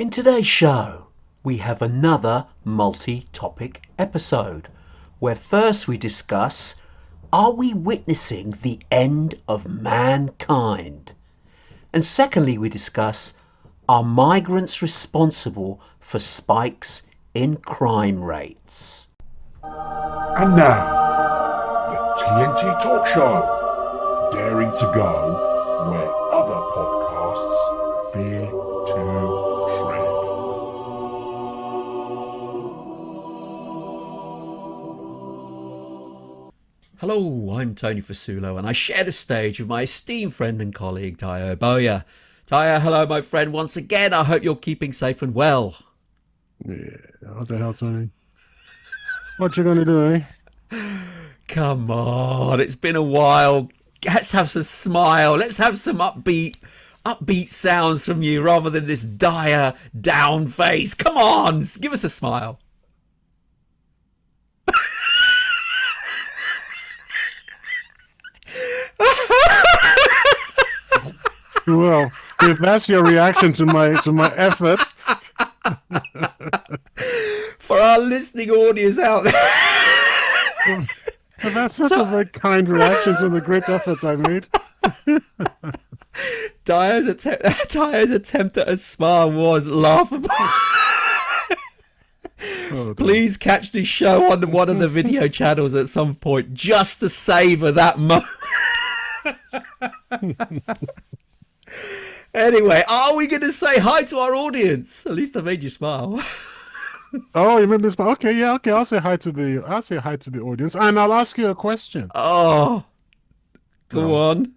In today's show, we have another multi-topic episode, where first we discuss, are we witnessing the end of mankind? And secondly, we discuss, are migrants responsible for spikes in crime rates? And now, the TNT Talk Show, daring to go where other podcasts fear to tread. Hello, I'm Tony Fasulo, and I share the stage with my esteemed friend and colleague, Tayo Boya. Tayo, hello, my friend, once again. I hope you're keeping safe and well. Yeah, what the hell, Tony? What you gonna do, eh? Come on, it's been a while. Let's have some smile. Let's have some upbeat sounds from you rather than this dire, down face. Come on, give us a smile. Well, if that's your reaction to my effort, For our listening audience out there. if that's such a very kind reaction to the great efforts I made. Tayo's attempt at a smile was laughable. Oh, Please catch this show on one of the video channels at some point just to savour that moment. Anyway, are we going to say hi to our audience? At least I made you smile. Oh, you made me smile. Okay, yeah, okay. I'll say hi to the audience, and I'll ask you a question. Oh, go on.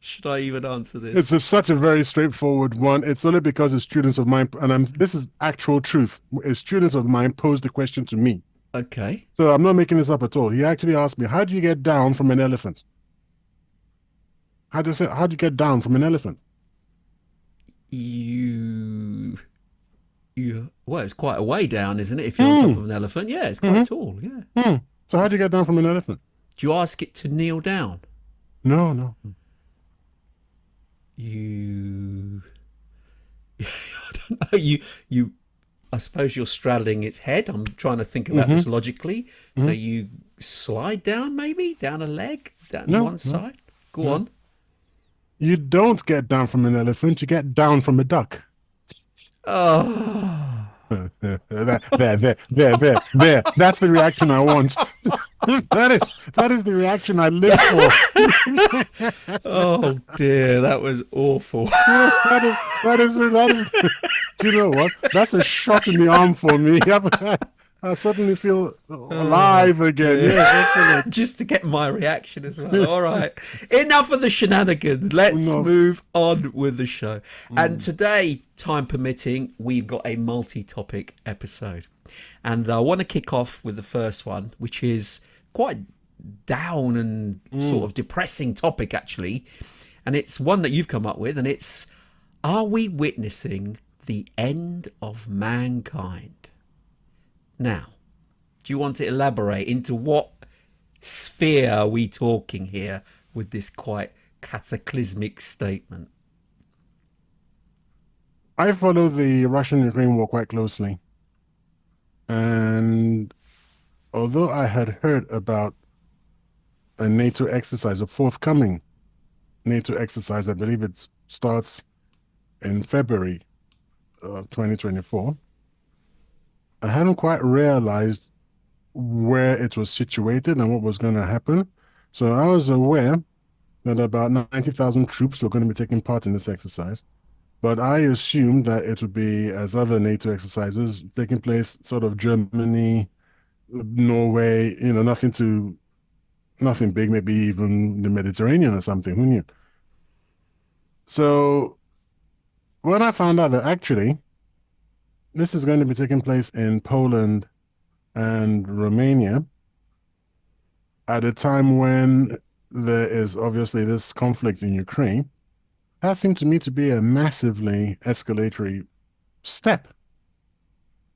Should I even answer this? Such a very straightforward one. It's only because a students of mine, and this is actual truth. A student of mine posed the question to me. Okay. So I'm not making this up at all. He actually asked me, "How do you get down from an elephant?" How do you get down from an elephant? Well, it's quite a way down, isn't it? If you're on top of an elephant. Yeah, it's quite tall. Yeah. So how do you get down from an elephant? Do you ask it to kneel down? No. I don't know. I suppose you're straddling its head. I'm trying to think about this logically. So you slide down, maybe down a leg, down one side. Go on. You don't get down from an elephant. You get down from a duck. Oh. There. That's the reaction I want. that is the reaction I live for. Oh dear, that was awful. That is. You know what? That's a shot in the arm for me. I suddenly feel alive again. Yes, excellent. Just to get my reaction as well. All right. Enough of the shenanigans. Let's move on with the show. And today, time permitting, we've got a multi-topic episode. And I want to kick off with the first one, which is quite down and sort of depressing topic, actually. And it's one that you've come up with, and it's, are we witnessing the end of mankind? Now, do you want to elaborate into what sphere are we talking here with this quite cataclysmic statement? I follow the Russian-Ukraine war quite closely. And although I had heard about a NATO exercise, a forthcoming NATO exercise, I believe it starts in February 2024, I hadn't quite realized where it was situated and what was going to happen. So I was aware that about 90,000 troops were going to be taking part in this exercise. But I assumed that it would be, as other NATO exercises, taking place sort of Germany, Norway, nothing big, maybe even the Mediterranean or something, who knew? So when I found out that actually this is going to be taking place in Poland and Romania at a time when there is obviously this conflict in Ukraine, that seemed to me to be a massively escalatory step,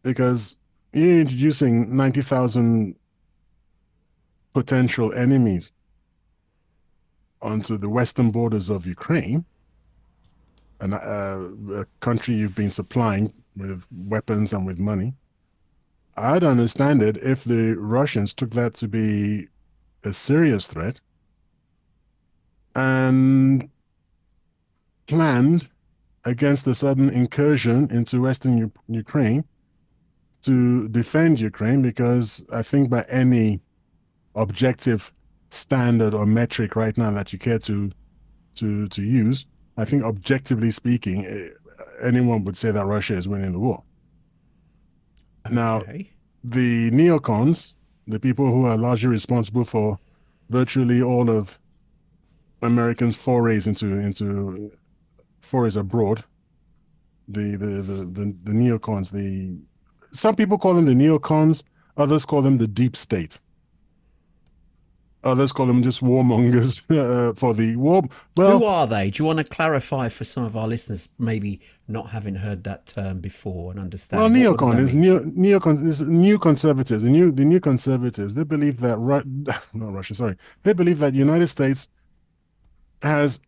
because you're introducing 90,000 potential enemies onto the western borders of Ukraine, and a country you've been supplying with weapons and with money. I'd understand it if the Russians took that to be a serious threat and planned against a sudden incursion into Western Ukraine to defend Ukraine, because I think by any objective standard or metric right now that you care to use, I think objectively speaking, anyone would say that Russia is winning the war. Okay. Now, the neocons, the people who are largely responsible for virtually all of Americans' forays into forays abroad, the neocons, some people call them the neocons, others call them the deep state. Others call them just warmongers for the war. Well, who are they? Do you want to clarify for some of our listeners, maybe not having heard that term before and understand? Well, neocon is neocon is new conservatives. The new conservatives. They believe that not Russia. Sorry, they believe that United States has.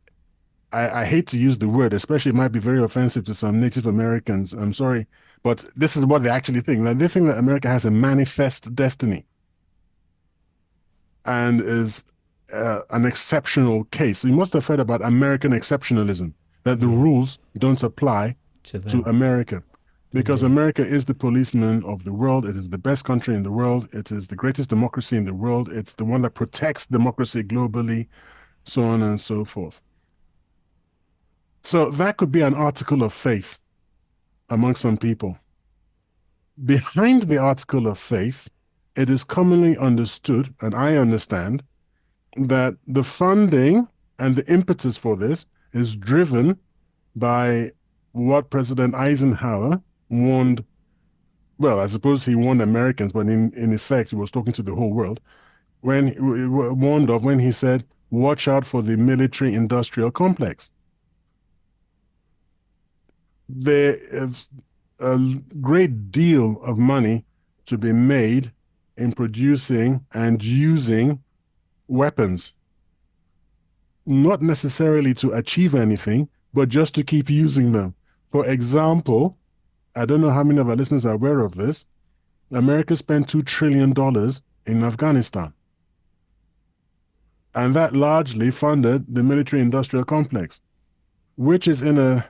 I hate to use the word, especially it might be very offensive to some Native Americans. I'm sorry, but this is what they actually think. Like, they think that America has a manifest destiny and is an exceptional case. So you must have heard about American exceptionalism, that the rules don't apply to America, because America is the policeman of the world. It is the best country in the world. It is the greatest democracy in the world. It's the one that protects democracy globally, so on and so forth. So that could be an article of faith among some people. Behind the article of faith, it is commonly understood, and I understand, that the funding and the impetus for this is driven by what President Eisenhower warned. Well, I suppose he warned Americans, but in effect, he was talking to the whole world. When he warned of, when he said, watch out for the military-industrial complex. There is a great deal of money to be made in producing and using weapons, not necessarily to achieve anything, but just to keep using them. For example, I don't know how many of our listeners are aware of this, America spent $2 trillion in Afghanistan. And that largely funded the military-industrial complex, which is in a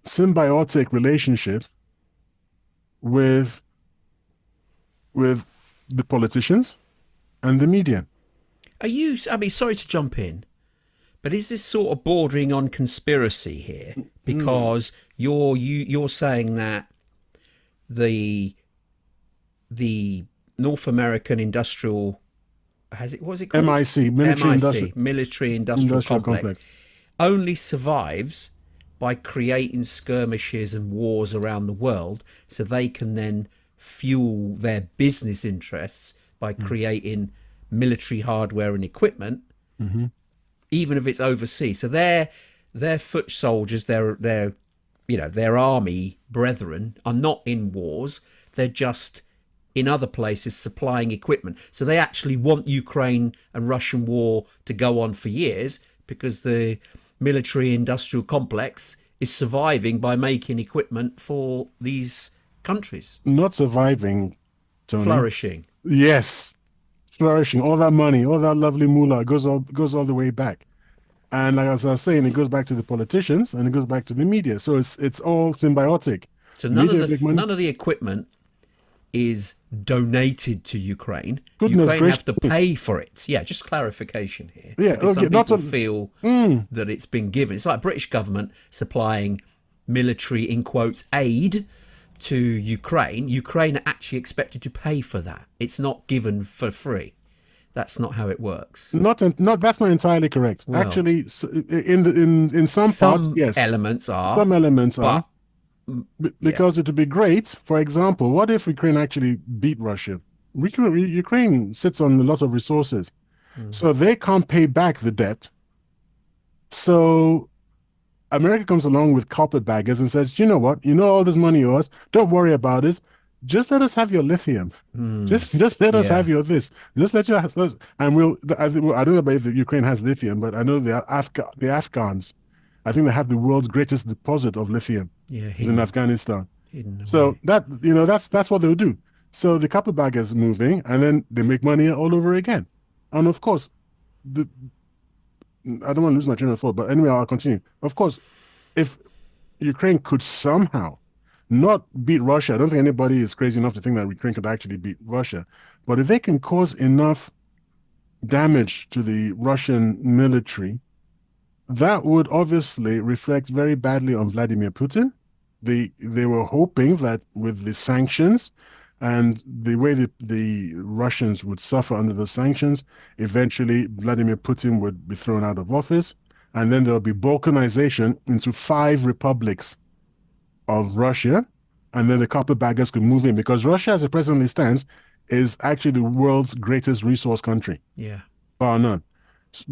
symbiotic relationship with the politicians and the media. I mean, sorry to jump in, but is this sort of bordering on conspiracy here? Because you're saying that the North American Industrial, what's it called? MIC, Military Industrial Complex, only survives by creating skirmishes and wars around the world, so they can then fuel their business interests by creating military hardware and equipment, even if it's overseas. So their foot soldiers, their army brethren are not in wars. They're just in other places supplying equipment. So they actually want Ukraine and Russian war to go on for years, because the military industrial complex is surviving by making equipment for these countries. Not surviving, Tony. Flourishing. Yes. Flourishing. All that money, all that lovely moolah goes all the way back. And like as I was saying, it goes back to the politicians and it goes back to the media. So it's all symbiotic. So none of the equipment is donated to Ukraine. Ukraine have to pay for it. Yeah, just clarification here. Yeah, because some people feel that it's been given. It's like British government supplying military, in quotes, aid to Ukraine. Ukraine are actually expected to pay for that. It's not given for free. That's not how it works. That's not entirely correct. Well, actually, in some parts, yes. Elements are. Some elements are. Because it would be great. For example, what if Ukraine actually beat Russia? Ukraine sits on a lot of resources, so they can't pay back the debt. So America comes along with carpetbaggers and says, you know what? You know all this money yours. Don't worry about it. Just let us have your lithium. Just let us have your this. Just let you have and I don't know if Ukraine has lithium, but I know the Afghans. I think they have the world's greatest deposit of lithium. Yeah, It's in Afghanistan. hidden So away. that's what they'll do. So the carpetbaggers moving, and then they make money all over again. And of course, the, I don't want to lose my train of thought, but anyway, I'll continue. Of course, if Ukraine could somehow not beat Russia, I don't think anybody is crazy enough to think that Ukraine could actually beat Russia. But if they can cause enough damage to the Russian military, that would obviously reflect very badly on Vladimir Putin. They were hoping that with the sanctions and the way the Russians would suffer under the sanctions, eventually Vladimir Putin would be thrown out of office, and then there'll be balkanization into 5 republics of Russia, and then the carpetbaggers could move in because Russia, as it presently stands, is actually the world's greatest resource country, Yeah. bar none.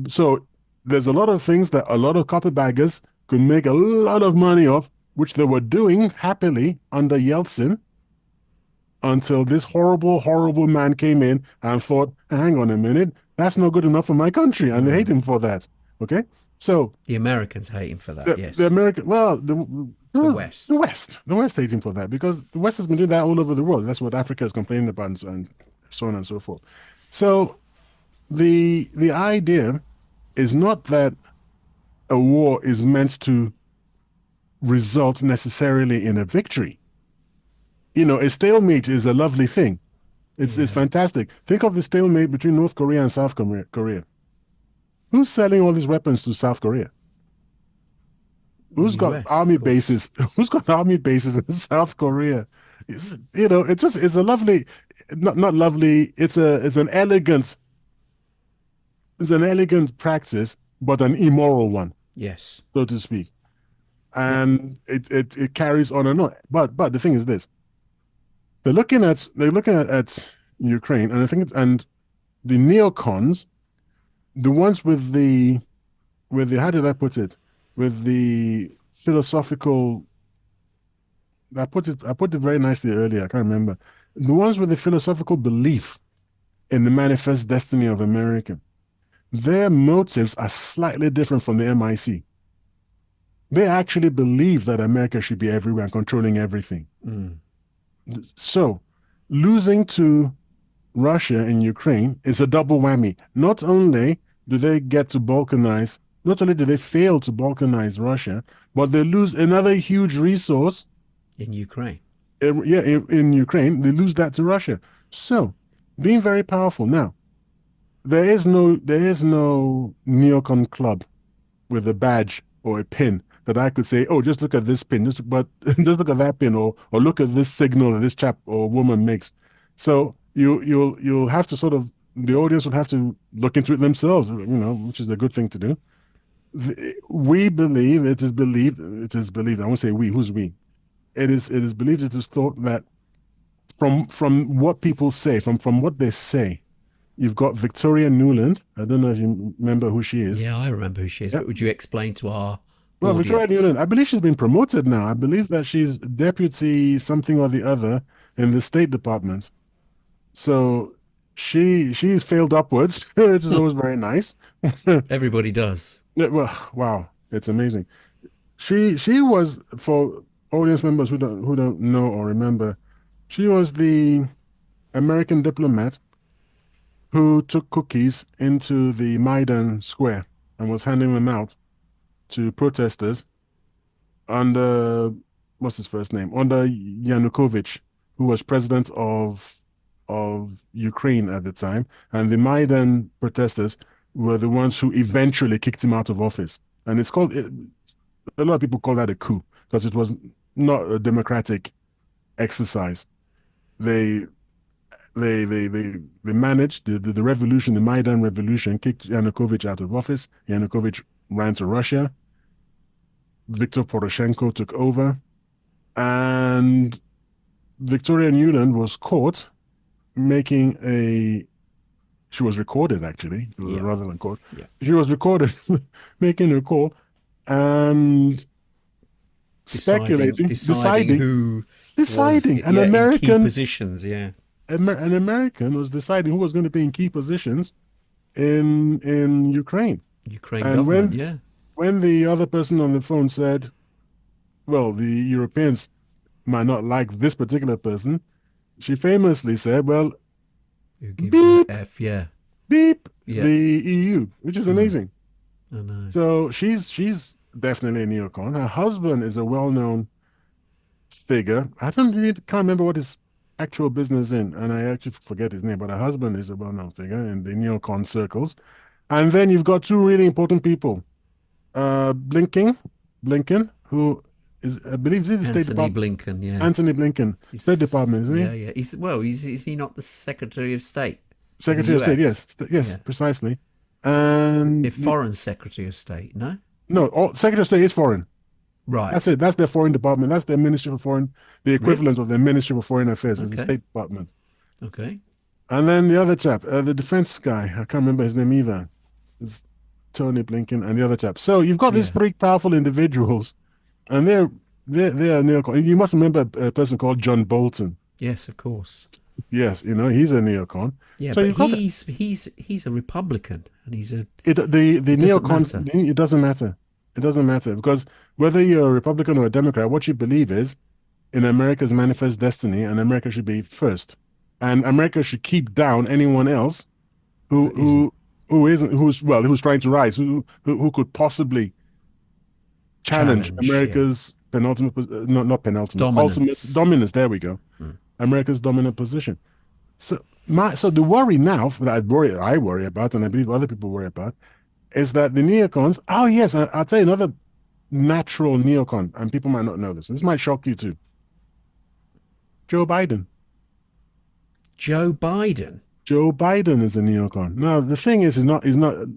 So there's a lot of things that a lot of carpetbaggers could make a lot of money off, which they were doing happily under Yeltsin until this horrible, horrible man came in and thought, hang on a minute, that's not good enough for my country. And they hate him for that. Okay? So The Americans hate him for that, yes. the American, well, the West. The West hate him for that because the West has been doing that all over the world. That's what Africa is complaining about, and so on and so forth. So the idea is not that a war is meant to result necessarily in a victory. You know, a stalemate is a lovely thing. It's fantastic. Think of the stalemate between North Korea and South Korea. Who's selling all these weapons to South Korea? Who's The got US, army of course. bases? Who's got army bases in South Korea? You know, it's a lovely, not lovely. It's an elegant practice, but an immoral one, Yes. so to speak. And it carries on and on. But the thing is this: they're looking at Ukraine, and I think the neocons, the ones with the how did I put it? With the philosophical, I put it very nicely earlier. I can't remember. The ones with the philosophical belief in the manifest destiny of America, their motives are slightly different from the MIC. They actually believe that America should be everywhere and controlling everything. So, losing to Russia and Ukraine is a double whammy. Not only do they get to balkanize, not only do they fail to balkanize Russia, but they lose another huge resource In Ukraine. in Ukraine. They lose that to Russia. So, being very powerful. Now, there is no neocon club with a badge or a pin that I could say, oh, just look at this pin, just look at that pin, or look at this signal that this chap or woman makes. So you'll have to sort of, the audience will have to look into it themselves, you know, which is a good thing to do. We believe, it is believed, I won't say we, who's we? It is believed, it is thought that from what people say, from what they say, you've got Victoria Nuland. I don't know if you remember who she is. Yeah, I remember who she is, but would you explain to our Well, audience? Victoria Nuland, I believe she's been promoted now. I believe that she's deputy something or the other in the State Department. So she's failed upwards, which is always very nice. Everybody does. Yeah, well, wow, it's amazing. She was, for audience members who don't know or remember, she was the American diplomat who took cookies into the Maidan Square and was handing them out to protesters under, what's his first name? Under Yanukovych, who was president of Ukraine at the time. And the Maidan protesters were the ones who eventually kicked him out of office. And a lot of people call that a coup because it was not a democratic exercise. They managed the revolution, the Maidan revolution, kicked Yanukovych out of office. Yanukovych ran to Russia. Viktor Poroshenko took over, and Victoria Nuland was caught making she was recorded actually, rather than caught. Yeah. She was recorded making a call and deciding who was an in key American positions. Yeah. An American was deciding who was going to be in key positions in Ukraine. Ukraine And government. when- Yeah. when the other person on the phone said, well, the Europeans might not like this particular person, she famously said, well, Who gives a beep, F? Yeah. beep, Yeah. the EU, which is amazing. I know. So she's definitely a neocon. Her husband is a well-known figure. I don't really can't remember what his actual business in, and I actually forget his name, but her husband is a well-known figure in the neocon circles. And then you've got two really important people. Blinken, who is, I believe, is he the State Anthony Department? Blinken, yeah. Anthony Blinken, State Department, isn't he? Yeah, yeah. Is he not the Secretary of State of the Secretary of State, US? yes, yes, Yeah. precisely. And If Foreign Secretary of State, no? no, Secretary of State is foreign. Right. That's it. That's their foreign department. That's their Ministry for Foreign. The Really? equivalent of the Ministry for Foreign Affairs is the Okay. State Department. Okay. And then the other chap, the defense guy, I can't remember his name either. It's Tony Blinken and the other chap. So you've got these Yeah. three powerful individuals, and they're neocon. You must remember a person called John Bolton. Yes, of course. Yes, he's a neocon. Yeah, So but you've got he's a Republican, and the doesn't neocons. matter. It doesn't matter. It doesn't matter because whether you're a Republican or a Democrat, what you believe is in America's manifest destiny, and America should be first, and America should keep down anyone else who That isn't who's trying to rise, who could possibly challenge yeah. America's penultimate, not penultimate, ultimate Dominance. dominance. There we go, America's dominant position. So the worry now that I worry about, and I believe other people worry about, is that the neocons. Oh yes, I'll tell you another natural neocon, and people might not know this. This might shock you too. Joe Biden. Joe Biden. Joe Biden is a neocon. Now the thing is, he's not.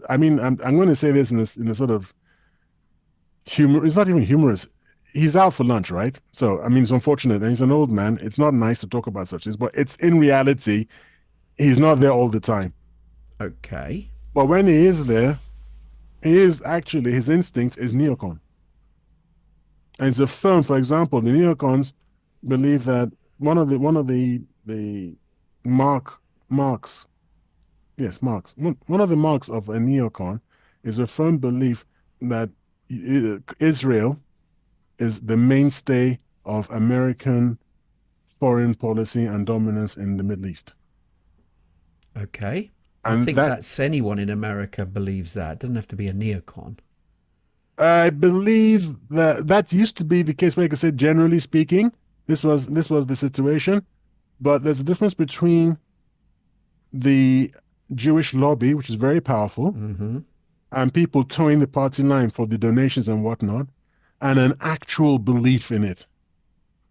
I mean, I'm going to say this in a sort of humor. It's not even humorous. He's out for lunch, right? So I mean, it's unfortunate, and he's an old man. It's not nice to talk about such things, but it's in reality, he's not there all the time. Okay. But when he is there, he is actually his instinct is neocon. And it's a firm, for example, the neocons believe that one of the marks, yes, marks. One of the marks of a neocon is a firm belief that Israel is the mainstay of American foreign policy and dominance in the Middle East. Okay. I And think that that's anyone in America believes that. It doesn't have to be a neocon. I believe that used to be the case. Like I said, generally speaking, this was the situation. But there's a difference between the Jewish lobby, which is very powerful, and people towing the party line for the donations and whatnot, and an actual belief in it.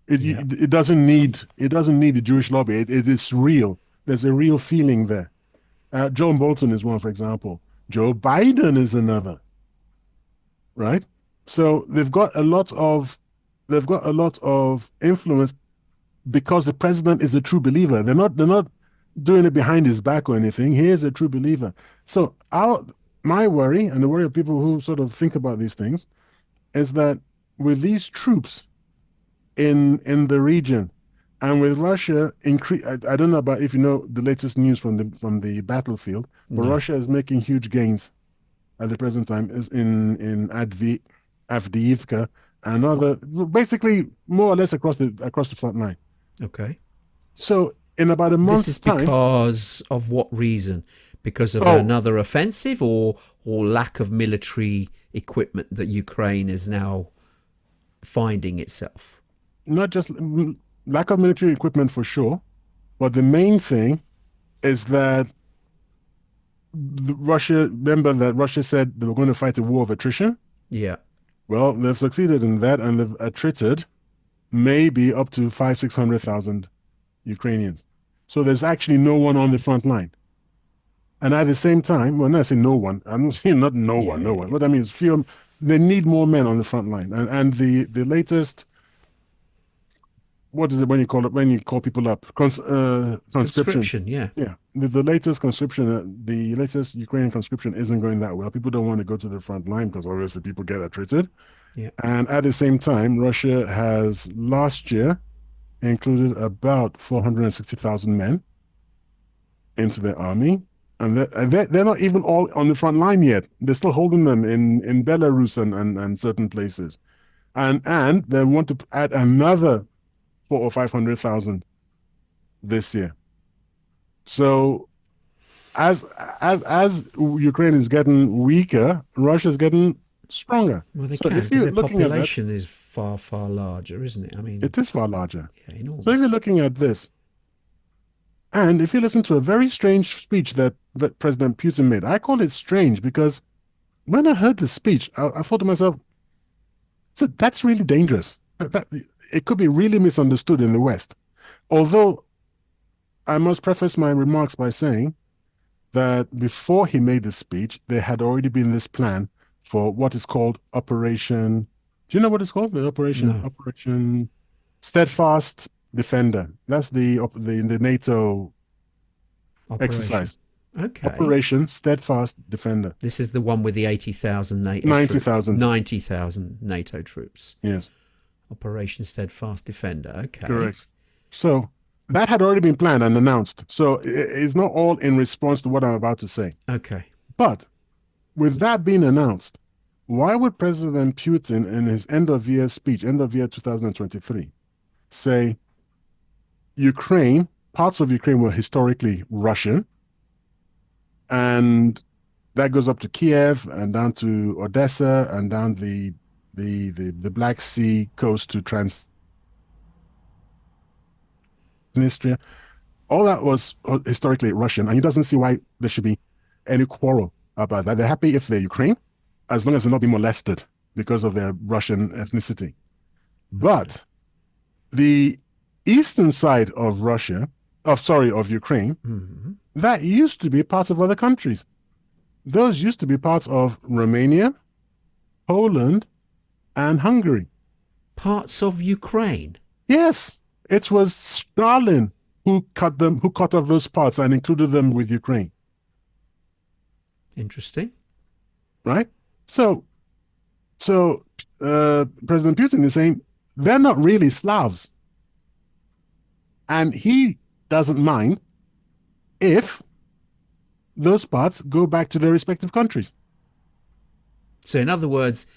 Yeah. It doesn't need the Jewish lobby. It is real. There's a real feeling there. John Bolton is one, for example. Joe Biden is another. Right? So they've got a lot of influence because the president is a true believer. They're not doing it behind his back or anything. He is a true believer. So my worry and the worry of people who sort of think about these things is that with these troops in the region and with Russia I don't know about if you know the latest news from the battlefield, but No. Russia is making huge gains at the present time is in Avdiivka and other, basically more or less across the front line. Okay. So in about a This month's is time, because of what reason? Because of oh, another offensive or lack of military equipment that Ukraine is now finding itself? not just lack of military equipment for sure, but the main thing is that remember that Russia said they were going to fight a war of attrition. Yeah. Well, they've succeeded in that, and they've attrited maybe up to 600,000 Ukrainians. So there's actually no one on the front line. And at the same time, when I say no one, I'm not saying not no one, no one. What I mean is few. They need more men on the front line. And the latest, what is it when you call it when you call people up? Conscription. Conscription, yeah. Yeah, the latest conscription, the latest Ukrainian conscription isn't going that well. People don't want to go to the front line because obviously people get attrited. Yeah. And at the same time, Russia has last year included about 460,000 men into their army. And they're not even all on the front line yet. They're still holding them in Belarus and certain places. And they want to add another 400,000 or 500,000 this year. So as Ukraine is getting weaker, Russia is getting stronger. Well, they so can, if because you're their looking at that, population is far, far larger, isn't it? I mean, it is far larger. yeah, enormous. So if you're looking at this, and if you listen to a very strange speech that President Putin made, I call it strange because when I heard the speech, I thought to myself, so that's really dangerous. It could be really misunderstood in the West. Although I must preface my remarks by saying that before he made the speech, there had already been this plan for what is called Operation. Do you know what it's called? The Operation No. Operation Steadfast Defender. That's the NATO exercise. Okay. Operation Steadfast Defender. This is the one with the 80,000 NATO 90,000. 90,000 NATO troops. Yes. Operation Steadfast Defender. Okay. Correct. So that had already been planned and announced. So it's not all in response to what I'm about to say. Okay. But with that being announced, why would President Putin in his end of year speech, end of year 2023, say Ukraine, parts of Ukraine were historically Russian, and that goes up to Kiev and down to Odessa and down the Black Sea coast to Transnistria. All that was historically Russian, and he doesn't see why there should be any quarrel about that. They're happy if they're Ukraine, as long as they're not being molested because of their Russian ethnicity. But the eastern side of of Ukraine, that used to be parts of other countries. Those used to be parts of Romania, Poland, and Hungary. Parts of Ukraine. Yes, it was Stalin who cut off those parts and included them with Ukraine. Interesting. Right? So President Putin is saying they're not really Slavs. And he doesn't mind if those parts go back to their respective countries. So in other words,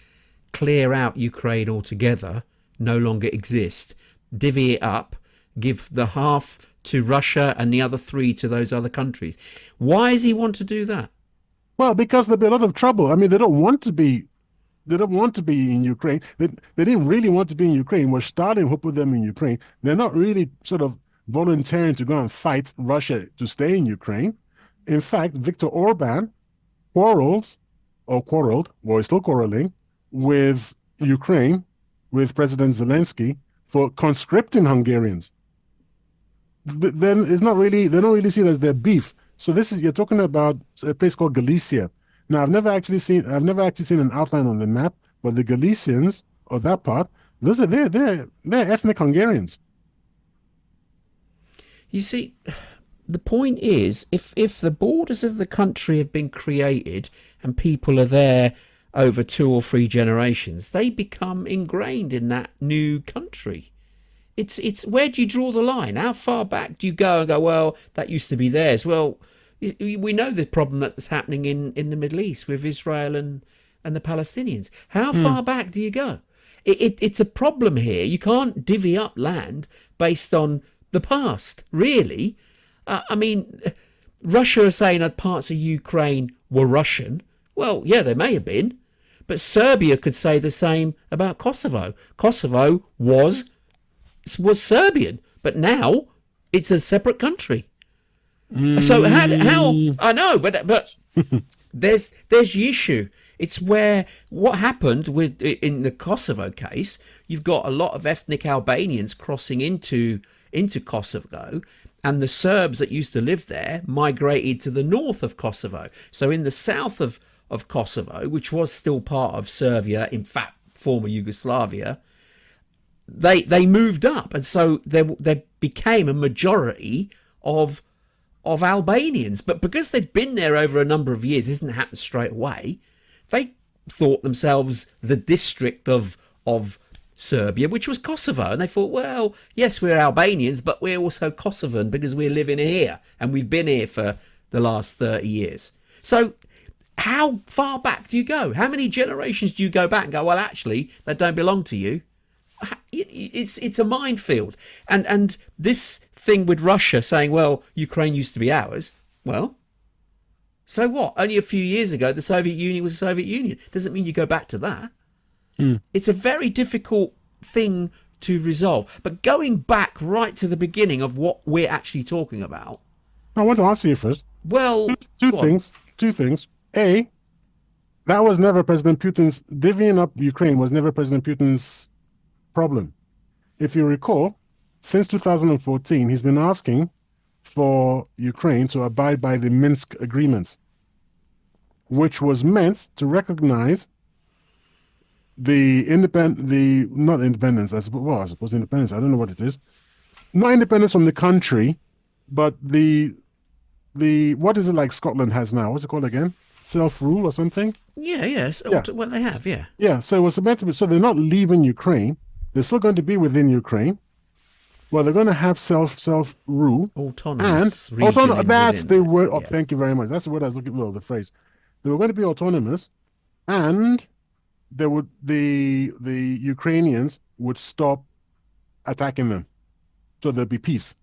clear out Ukraine altogether, no longer exist, divvy it up, give the half to Russia and the other 3 to those other countries. Why does he want to do that? Well, because there'll be a lot of trouble. I mean, they don't want to be in Ukraine. They didn't really want to be in Ukraine. It was Stalin who put them in Ukraine. They're not really sort of volunteering to go and fight Russia to stay in Ukraine. In fact, Viktor Orban quarreled, or is still quarreling, with Ukraine, with President Zelensky, for conscripting Hungarians. But then they don't really see it as their beef. So you're talking about a place called Galicia. Now, I've never actually seen an outline on the map, but the Galicians, or that part, they're ethnic Hungarians. You see, the point is, if the borders of the country have been created and people are there over 2 or 3 generations, they become ingrained in that new country. It's where do you draw the line? How far back do you go and go, well, that used to be theirs? Well, we know the problem that's happening in the Middle East with Israel and the Palestinians. How far back do you go? It's a problem here. You can't divvy up land based on the past, really. I mean, Russia is saying that parts of Ukraine were Russian. Well, yeah, they may have been. But Serbia could say the same about Kosovo. Kosovo was Serbian, but now it's a separate country. So how I know, but there's the issue. It's where what happened in the Kosovo case, you've got a lot of ethnic Albanians crossing into Kosovo, and the Serbs that used to live there migrated to the north of Kosovo. So in the south of Kosovo, which was still part of Serbia, in fact former Yugoslavia, they moved up, and so there became a majority of Albanians. But because they'd been there over a number of years, this didn't happen straight away. They thought themselves the district of Serbia, which was Kosovo, and they thought, well, yes, we're Albanians, but we're also Kosovan because we're living here and we've been here for the last 30 years. So how far back do you go? How many generations do you go back and go, well, actually, that don't belong to you? It's a minefield. And this thing with Russia saying, well, Ukraine used to be ours. Well, so what? Only a few years ago, the Soviet Union was the Soviet Union. Doesn't mean you go back to that. It's a very difficult thing to resolve. But going back right to the beginning of what we're actually talking about. I want to answer you first. Well, Two things. A, that was never President Putin's, divvying up Ukraine was never President Putin's problem. If you recall, since 2014, he's been asking for Ukraine to abide by the Minsk agreements, which was meant to recognize not independence, I suppose independence, I don't know what it is. Not independence from the country, but the what is it like Scotland has now? What's it called again? Self-rule or something? Yes. Yeah. Well, they have, yeah. Yeah, so it was meant to be, so they're not leaving Ukraine. They're still going to be within Ukraine. Well, they're going to have self-rule. Autonomous. And that's the word. Oh, yeah. Thank you very much. That's the word I was looking for, the phrase. They were going to be autonomous, and the Ukrainians would stop attacking them. So there'd be peace.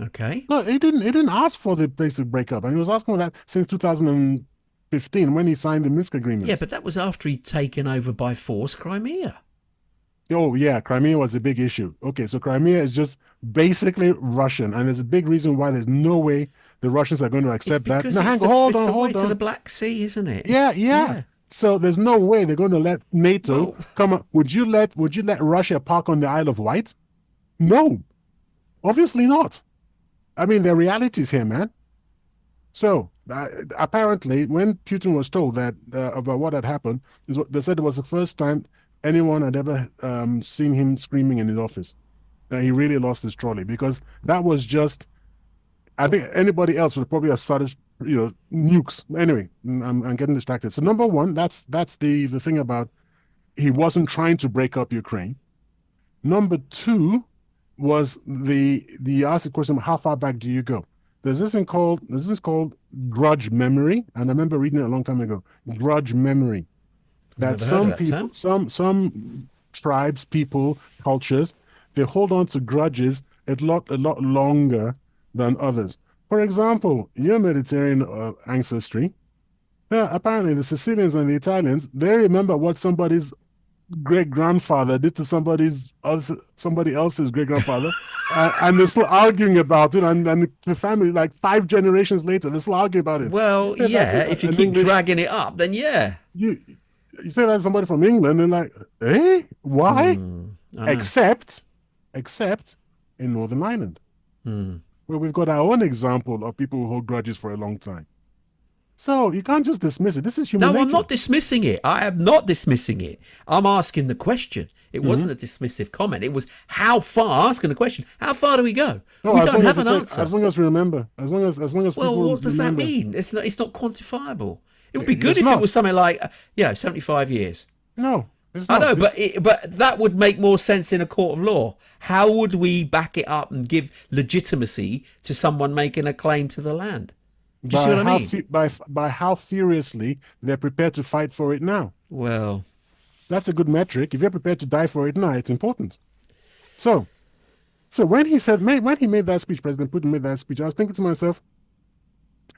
Okay. No, he didn't ask for the place to break up. And he was asking for that since 2015 when he signed the Minsk agreement. Yeah, but that was after he'd taken over by force Crimea. Oh, yeah, Crimea was a big issue. Okay, so Crimea is just basically Russian, and there's a big reason why there's no way the Russians are going to accept that. No, hold on. To the Black Sea, isn't it? Yeah. So there's no way they're going to let NATO come up. Would you let Russia park on the Isle of Wight? No, obviously not. I mean, the reality is here, man. So apparently, when Putin was told that about what had happened, they said it was the first time anyone had ever seen him screaming in his office. That he really lost his trolley, because that was just. I think anybody else would probably have started, nukes. Anyway, I'm getting distracted. So number one, that's the thing about he wasn't trying to break up Ukraine. Number two was the asked the question, how far back do you go? There's this thing called grudge memory, and I remember reading it a long time ago. Grudge memory. That some people, some tribes, people, cultures, they hold on to grudges a lot longer than others. For example, your Mediterranean ancestry. Yeah, apparently the Sicilians and the Italians, they remember what somebody's great-grandfather did to somebody else's great-grandfather, and they're still arguing about it, and the family, like 5 generations later, they're still arguing about it. Well, yeah, if you keep dragging it up, then yeah. You say that to somebody from England, and like, why? Except in Northern Ireland, where we've got our own example of people who hold grudges for a long time. So you can't just dismiss it. This is human nature. No, I'm not dismissing it. I am not dismissing it. I'm asking the question. It wasn't a dismissive comment. It was how far, asking the question, how far do we go? No, we don't have an answer. As long as we remember. As long as well, people what does remember. that mean? It's not quantifiable. It would be good if it was something like, 75 years. No. I know, but that would make more sense in a court of law. How would we back it up and give legitimacy to someone making a claim to the land? Do you see what I mean? By how furiously they're prepared to fight for it now. Well, that's a good metric. If you're prepared to die for it now, it's important. So when he made that speech, President Putin made that speech, I was thinking to myself,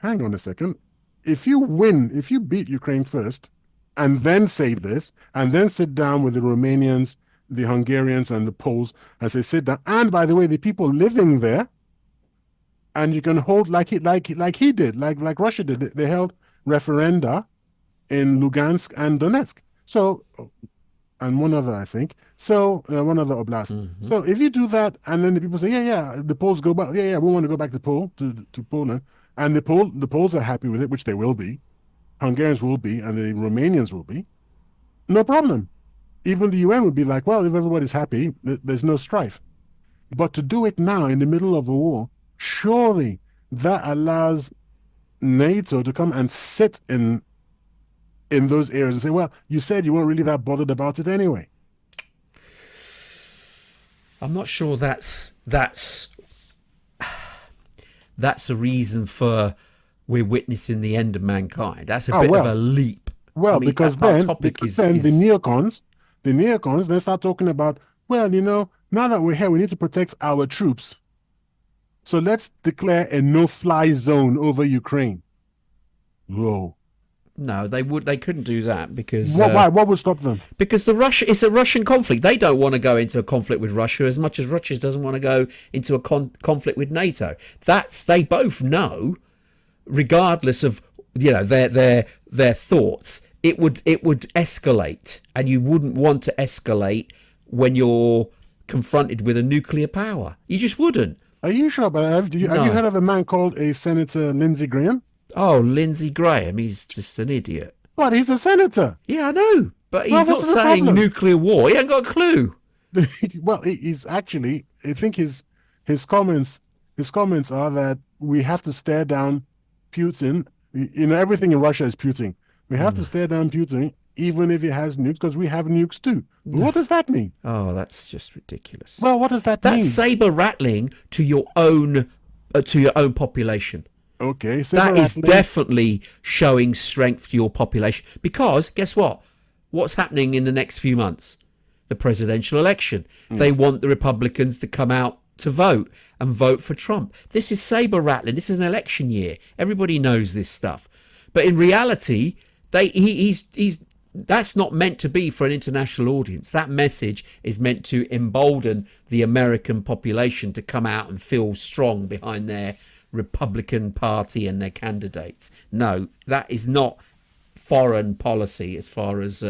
hang on a second. If you beat Ukraine first, and then say this, and then sit down with the Romanians, the Hungarians, and the Poles, and say, sit down. And by the way, the people living there, and you can hold like he did, like Russia did. They held referenda in Lugansk and Donetsk. So, and one other, I think. So one other oblast. So if you do that, and then the people say, the Poles go back. We want to go back to Poland, and the Poles are happy with it, which they will be. Hungarians will be, and the Romanians will be. No problem. Even the UN would be like, well, if everybody's happy, there's no strife. But to do it now in the middle of a war, surely that allows NATO to come and sit in those areas and say, well, you said you weren't really that bothered about it anyway. I'm not sure that's a reason for we're witnessing the end of mankind. That's a Oh, bit of well. a leap. Well, I mean, because our then, topic because is then the neocons, they start talking about, well, you know, now that we're here, we need to protect our troops. So let's declare a no-fly zone over Ukraine. Whoa. no, they couldn't do that because Why? What would stop them? because it's a Russian conflict. They don't want to go into a conflict with Russia as much as Russia doesn't want to go into a conflict with NATO. They both know, regardless of their thoughts, it would escalate, and you wouldn't want to escalate when you're confronted with a nuclear power. You just wouldn't. Are you sure about that? Have you heard of a man called a Senator Lindsey Graham? Oh, Lindsey Graham, he's just an idiot. What? He's a senator. Yeah, I know, but he's Well, not what's the saying problem? nuclear war. He ain't got a clue. Well, he's actually. I think his comments are that we have to stare down Putin. You know, everything in Russia is Putin. We have to stare down Putin, even if he has nukes, because we have nukes too. What does that mean? Oh, that's just ridiculous. Well, what does that mean? That's saber rattling to your own population. Okay, That is definitely showing strength to your population, because guess what? What's happening in the next few months? The presidential election. They want the Republicans to come out to vote and vote for Trump. This is saber rattling. This is an election year. Everybody knows this stuff. But in reality, that's not meant to be for an international audience. That message is meant to embolden the American population to come out and feel strong behind their Republican Party and their candidates. No, that is not foreign policy as far as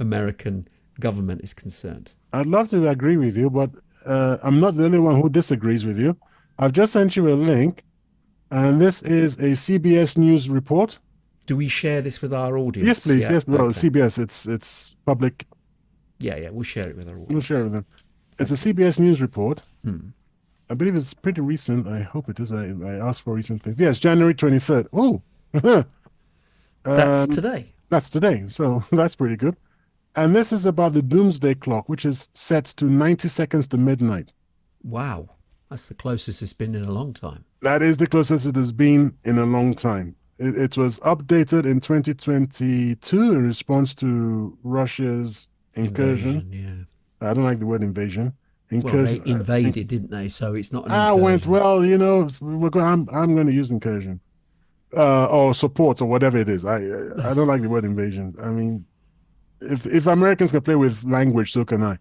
American government is concerned. I'd love to agree with you, but I'm not the only one who disagrees with you. I've just sent you a link, and this is a CBS News report. Do we share this with our audience? Yes, please. Yeah, yes, well, okay. CBS. It's public. Yeah, we'll share it with our audience. We'll share it with them. It's a CBS News report. I believe it's pretty recent. I hope it is. I asked for recent things. Yes, January 23rd. Oh, That's today. That's today. So that's pretty good. And this is about the doomsday clock, which is set to 90 seconds to midnight. Wow, that's the closest it's been in a long time. That is the closest it has been in a long time. It was updated in 2022 in response to Russia's incursion. Yeah. I don't like the word invasion. Well, they invaded, didn't they? So it's not an incursion. incursion. You know, I'm going to use incursion or support or whatever it is. I don't like the word invasion. I mean, if Americans can play with language, so can I.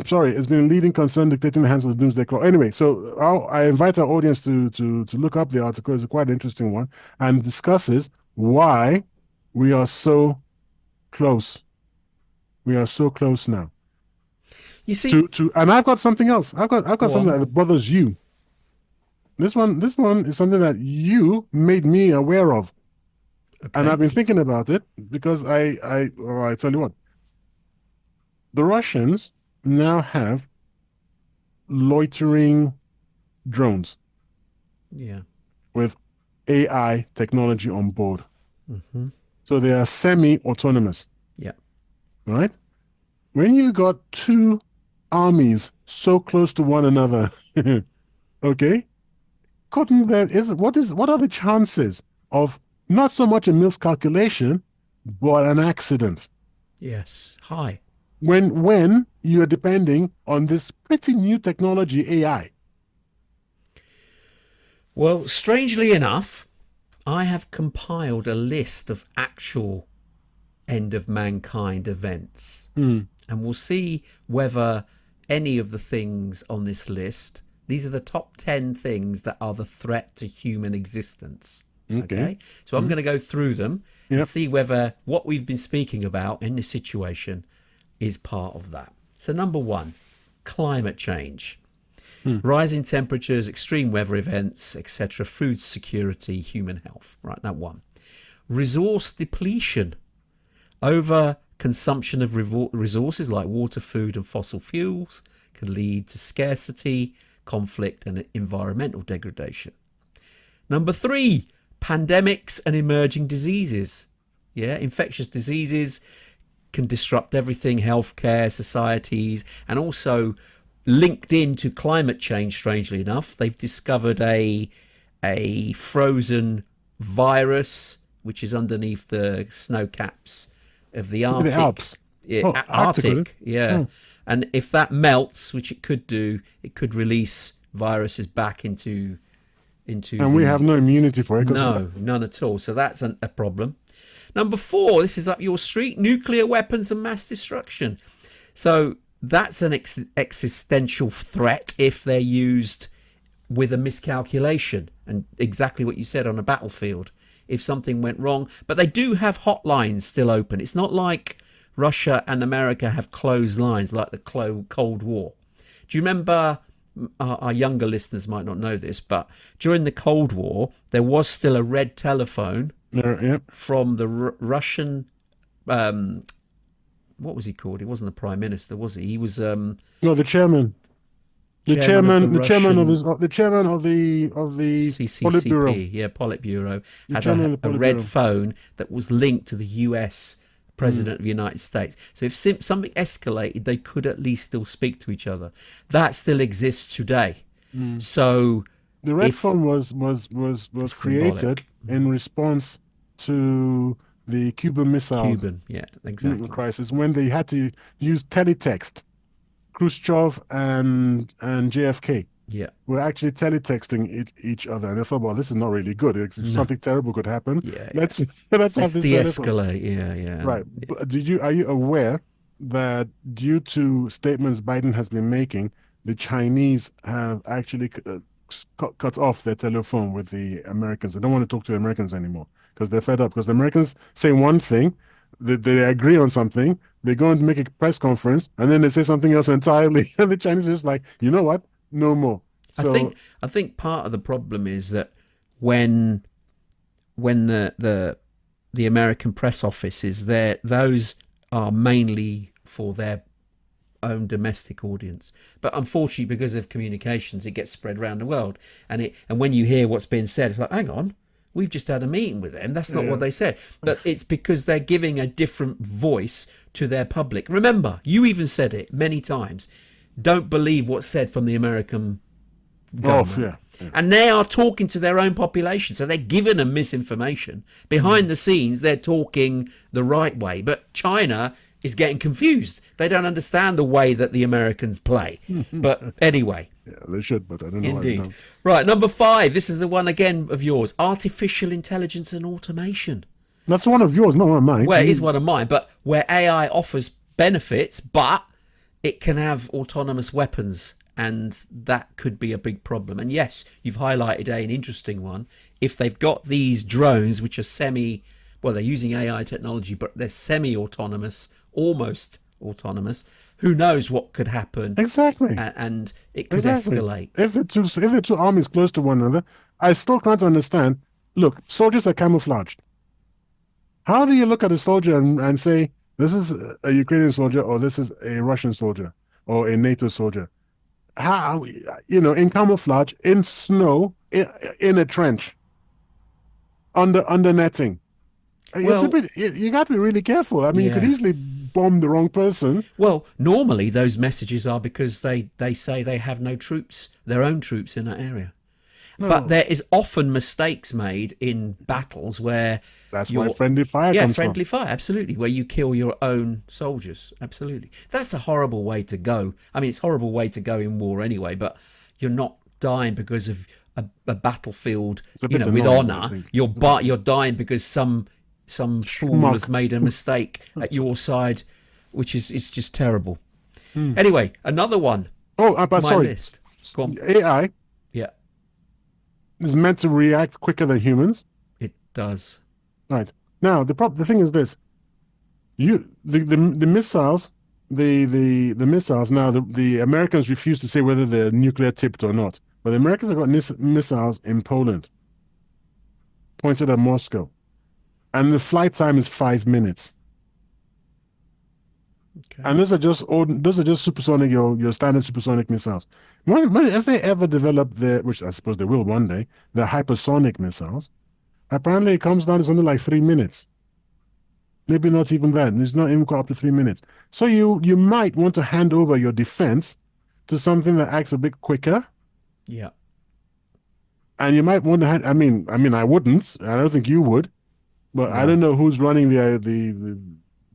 Sorry, it's been a leading concern dictating the hands of the doomsday clock. Anyway, so I invite our audience to look up the article. It's a quite interesting one and discusses why we are so close. We are so close now. You see, and I've got something else. I've got something that bothers you. This one is something that you made me aware of, and I've been thinking about it because I tell you what, the Russians now have loitering drones. Yeah. With AI technology on board. So they are semi-autonomous. Yeah. Right? When you got two armies so close to one another, okay, what are the chances of not so much a miscalculation, but an accident? Yes, high. When you are depending on this pretty new technology, AI. Well, strangely enough, I have compiled a list of actual end of mankind events. And we'll see whether any of the things on this list, these are the top 10 things that are the threat to human existence. Okay. So I'm going to go through them and see whether what we've been speaking about in this situation is part of that. So number one, climate change. Rising temperatures, extreme weather events, etc., food security, human health. Right, that one. Resource depletion. Over consumption of resources like water, food and fossil fuels can lead to scarcity, conflict and environmental degradation. Number three, pandemics and emerging diseases. Yeah, infectious diseases can disrupt everything, healthcare, societies, and also linked into climate change. Strangely enough, they've discovered a a frozen virus which is underneath the snow caps of the Arctic. The Alps. Arctic, yeah. Oh. And if that melts, which it could do, it could release viruses back into. And we have no immunity for it. No, none at all. So that's a problem. Number 4, this is up your street: nuclear weapons and mass destruction. So that's an existential threat if they're used with a miscalculation, and exactly what you said on a battlefield. If something went wrong, but they do have hotlines still open. It's not like Russia and America have closed lines like the Cold War. Do you remember? Our younger listeners might not know this, but during the Cold War, there was still a red telephone from the Russian. What was he called? He wasn't the prime minister, was he? He was no, the chairman. The chairman of the CCCP, Politburo. yeah, Politburo, had a red phone that was linked to the US President of the United States. So if something escalated, they could at least still speak to each other. That still exists today. So the red phone was created in response to the Cuban Missile crisis, when they had to use teletext. Khrushchev and JFK were actually teletexting each other, and they thought, well, this is not really good. Something terrible could happen. Let's have this de-escalate. Right. But are you aware that due to statements Biden has been making, the Chinese have actually cut off their telephone with the Americans? They don't want to talk to the Americans anymore because they're fed up. Because the Americans say one thing, they agree on something, they go and make a press conference, and then they say something else entirely, and the Chinese are just like, you know what? No more. So I think part of the problem is that when the American press office is there, those are mainly for their own domestic audience. But unfortunately, because of communications, it gets spread around the world. And when you hear what's being said, it's like, hang on, we've just had a meeting with them. That's not what they said. But it's because they're giving a different voice to their public. Remember, you even said it many times. Don't believe what's said from the American government. And they are talking to their own population. So they're giving them misinformation. Behind the scenes, they're talking the right way. But China is getting confused. They don't understand the way that the Americans play. But anyway. Yeah, they should, but I don't know. Indeed. Right, number 5. This is the one again of yours. Artificial intelligence and automation. That's one of yours, not one of mine. Well, it is one of mine, but where AI offers benefits, but it can have autonomous weapons, and that could be a big problem. And yes, you've highlighted an interesting one. If they've got these drones, which are they're using AI technology, but they're semi-autonomous, almost autonomous, who knows what could happen? Exactly. And it could escalate. If the two armies close to one another, I still can't understand. Look, soldiers are camouflaged. How do you look at a soldier and say, this is a Ukrainian soldier, or this is a Russian soldier, or a NATO soldier? How, in camouflage, in snow, in a trench, under netting. It's a bit, you got to be really careful. I mean, you could easily bomb the wrong person. Well, normally those messages are because they say they have no troops, their own troops in that area. No. But there is often mistakes made in battles where that's where friendly fire comes from. Friendly fire, absolutely, where you kill your own soldiers, absolutely. That's a horrible way to go. I mean, it's a horrible way to go in war anyway, but you're not dying because of a battlefield, with honour. You're dying because some fool has made a mistake at your side, which is just terrible. Anyway, another one. But sorry. List. Go on. AI. Yeah. Is meant to react quicker than humans. It does. Right. Now the thing is this: the missiles, the missiles. Now the Americans refuse to say whether they're nuclear tipped or not, but the Americans have got missiles in Poland, pointed at Moscow, and the flight time is 5 minutes. Okay. And those are just supersonic, your standard supersonic missiles. If they ever develop which I suppose they will one day, the hypersonic missiles, apparently it comes down to something like 3 minutes. Maybe not even that. It's not even quite up to 3 minutes. So you might want to hand over your defense to something that acts a bit quicker. Yeah. And you might wonder, I wouldn't. I don't think you would, but I No. don't know who's running the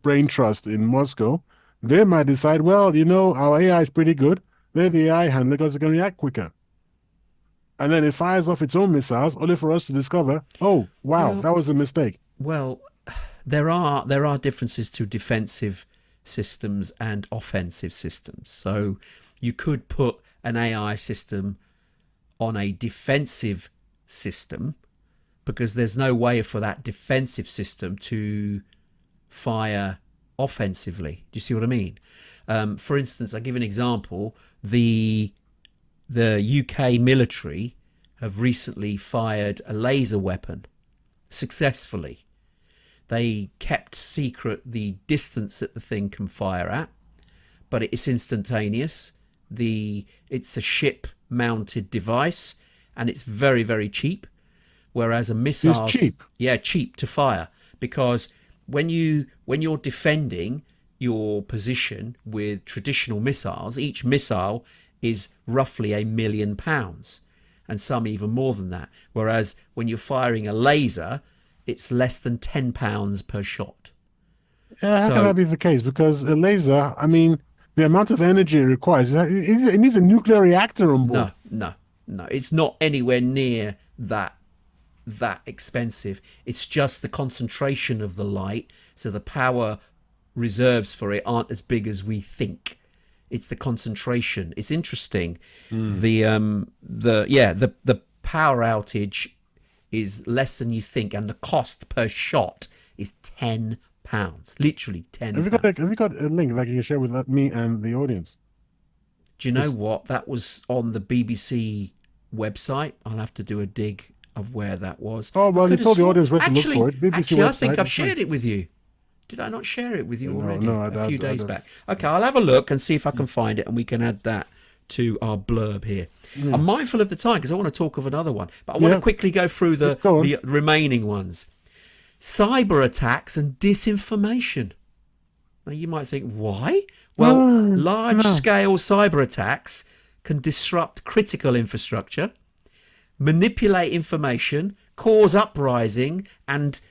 brain trust in Moscow. They might decide, well, our AI is pretty good. Let the AI handle it because it's going to react quicker. And then it fires off its own missiles, only for us to discover, oh, wow, Well, that was a mistake. well, there are differences to defensive systems and offensive systems. So you could put an AI system on a defensive system because there's no way for that defensive system to fire offensively. Do you see what I mean? For instance, I'll give an example. The UK military have recently fired a laser weapon successfully. They kept secret the distance that the thing can fire at, but it's instantaneous. It's a ship mounted device and it's very, very cheap. Whereas a It's missile, cheap. yeah, cheap to fire, because when you're defending your position with traditional missiles, each missile is roughly £1 million, and some even more than that. Whereas when you're firing a laser, it's less than £10 per shot. Yeah, how can that So be the case? Because a laser, the amount of energy it requires, it needs a nuclear reactor on no, board. no, no, it's not anywhere near that expensive. It's just the concentration of the light, so the power reserves for it aren't as big as we think. It's the concentration. It's interesting. The power outage is less than you think, and the cost per shot is £10. Literally Have you £10. got a link that you can share with me and the audience? Do you know Just what? That was on the BBC website. I'll have to do a dig of where that was. Oh, I well, you could have told the sworn. audience where to look Actually, for it. BBC actually, I think website. I've It's fine. shared it with you. Did I not share it with you No, already no, a few I days don't. back? Okay, I'll have a look and see if I can find it, and we can add that to our blurb here. I'm mindful of the time because I want to talk of another one, but I want to Yeah. quickly go through Go on. the remaining ones. Cyber attacks and disinformation. Now you might think, why? Well, large No. scale cyber attacks can disrupt critical infrastructure, manipulate information, cause uprising, and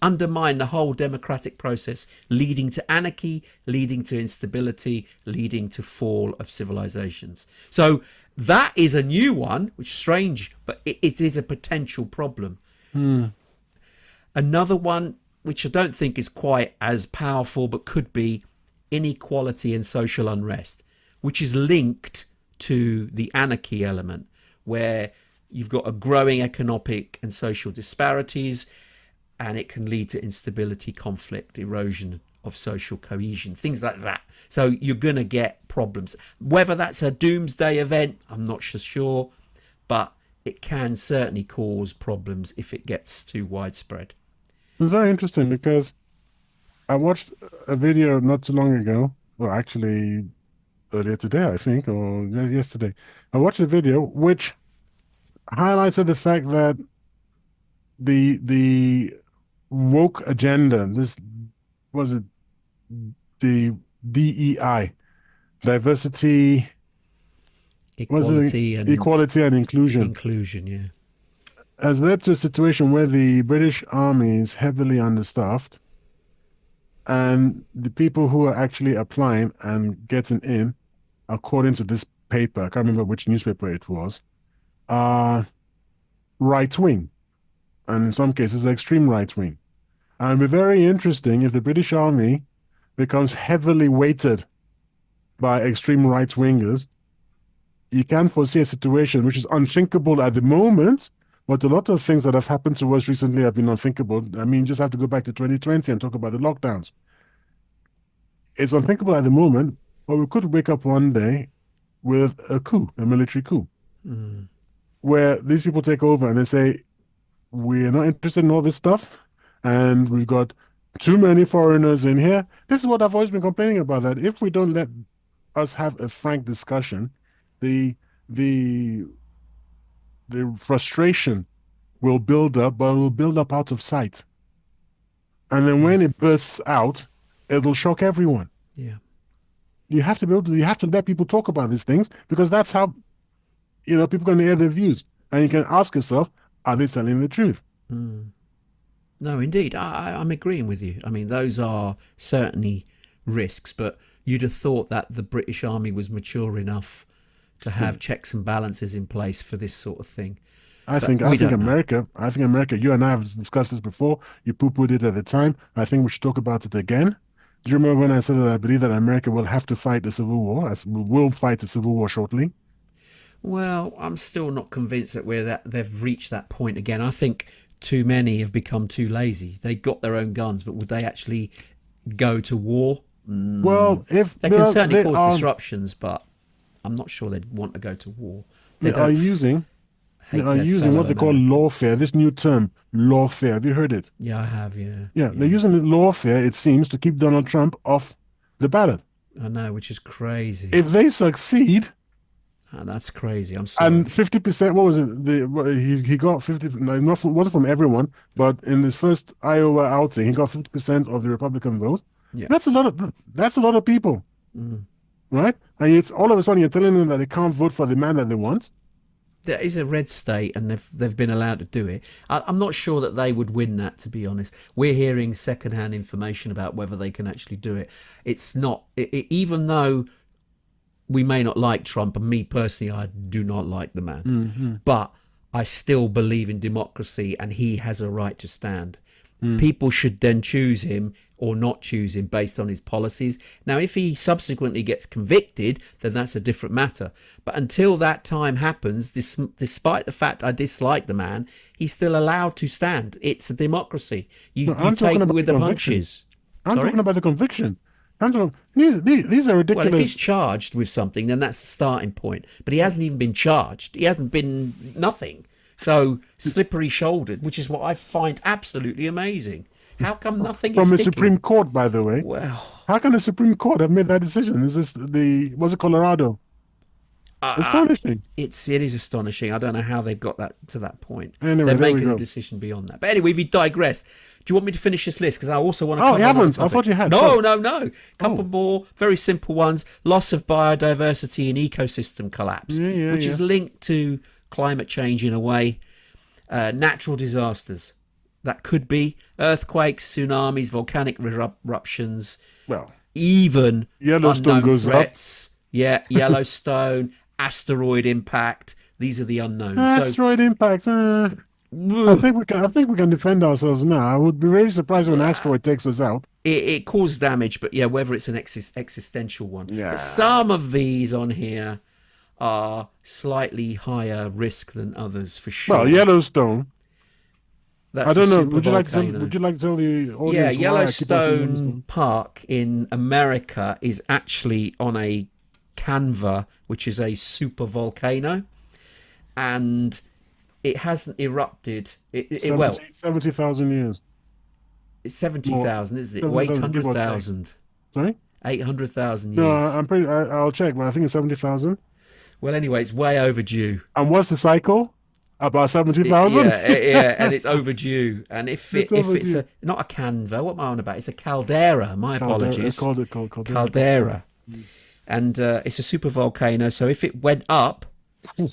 undermine the whole democratic process, leading to anarchy, leading to instability, leading to fall of civilizations. So that is a new one, which is strange, but it is a potential problem. Another one, which I don't think is quite as powerful, but could be inequality and social unrest, which is linked to the anarchy element, where you've got a growing economic and social disparities, and it can lead to instability, conflict, erosion of social cohesion, things like that. So you're going to get problems. Whether that's a doomsday event, I'm not so sure, but it can certainly cause problems if it gets too widespread. It's very interesting because I watched a video not too long ago, well, actually earlier today, I think, or yesterday. I watched a video which highlighted the fact that the woke agenda, this was it the DEI, diversity, was it Equality and equality and inclusion, inclusion, yeah. has led to a situation where the British Army is heavily understaffed, and the people who are actually applying and getting in, according to this paper, I can't remember which newspaper it was, are right wing, and in some cases, extreme right wing. And it'd be very interesting if the British Army becomes heavily weighted by extreme right wingers. You can foresee a situation which is unthinkable at the moment, but a lot of things that have happened to us recently have been unthinkable. Just have to go back to 2020 and talk about the lockdowns. It's unthinkable at the moment, but we could wake up one day with a coup, a military coup, where these people take over and they say, we're not interested in all this stuff, and we've got too many foreigners in here. This is what I've always been complaining about, that if we don't let us have a frank discussion, the the the frustration will build up, but it will build up out of sight. And then when it bursts out, it'll shock everyone. Yeah. You have to let people talk about these things because that's how people can hear their views. and you can ask yourself, are they telling the truth? No, indeed. I'm agreeing with you. I mean, those are certainly risks, but you'd have thought that the British Army was mature enough to have checks and balances in place for this sort of thing. I But think we don't know. America, you and I have discussed this before. You poo-pooed it at the time. I think we should talk about it again. Do you remember when I said that I believe that America will have to fight the Civil War? Will fight the Civil War shortly. Well, I'm still not convinced that they've reached that point again. I think too many have become too lazy. They got their own guns, but would they actually go to war? Well, if They can certainly they cause are, disruptions, but I'm not sure they'd want to go to war. they They are don't using they hate are their using what fellow they call Americans. lawfare. This new term, lawfare. Have you heard it? Yeah, I have. Yeah, Yeah, they're yeah. using the lawfare, it seems, to keep Donald Trump off the ballot. I know, which is crazy. If they succeed, And that's crazy. I'm and sorry. 50%, what was it? He got 50. No, wasn't from everyone, but in his first Iowa outing, he got 50% of the Republican vote. Yeah. That's a lot of people, Mm. right? And it's all of a sudden you're telling them that they can't vote for the man that they want. There is a red state, and they've been allowed to do it. I'm not sure that they would win that, to be honest. We're hearing secondhand information about whether they can actually do it. It's not, even though we may not like Trump, and me personally, I do not like the man, but I still believe in democracy, and he has a right to stand. People should then choose him or not choose him based on his policies. Now, if he subsequently gets convicted, then that's a different matter. But until that time happens, despite the fact I dislike the man, he's still allowed to stand. It's a democracy. No, You I'm talking take about with the the conviction. punches. I'm Sorry? talking about the conviction. I'm talking, these are Well, if he's ridiculous. charged with something, then that's the starting point. But he hasn't even been charged. He hasn't been nothing. So slippery shouldered, which is what I find absolutely amazing. How come nothing is From the sticking? Supreme Court, by the way. Well, How can the Supreme Court have made that decision? Is this was it Colorado? Astonishing. it is astonishing. I don't know how they've got that to that point. Anyway, They're there we making a go. decision beyond that. But anyway, we digressed. Do you want me to finish this list? Because I also want to Oh, cover you another haven't? I topic. thought you had. No, Sorry. no. Couple more very simple ones. Loss of biodiversity and ecosystem collapse, Yeah, which yeah. is linked to climate change in a way. Natural disasters. That could be earthquakes, tsunamis, volcanic eruptions, Well, even Yellowstone unknown goes up. threats. Yeah, Yellowstone, asteroid impact. These are the unknowns. So asteroid impact. I think we can defend ourselves now. I would be very surprised when an asteroid takes us out. it caused damage, but yeah, whether it's an existential one. Yeah. But some of these on here are slightly higher risk than others for sure. Well, Yellowstone. That's I don't a know. super Would you like to tell? volcano. Would you like to tell the Yeah, audience why I keep on saying Yellowstone Yellowstone? Park in America is actually on a canva, which is a super volcano, and it hasn't erupted. Well, 70,000 years. it's 70,000, isn't it? Or 70,000, give or take. 800,000. Sorry? 800,000 No, years. I'm pretty. I'll check, but I think it's 70,000. Well, anyway, it's way overdue. And what's the cycle? About 70,000. Yeah, and it's overdue. And if It's it's overdue. not a canva, what am I on about? It's a caldera. My apologies. Called Caldera. And it's a super volcano. So if it went up,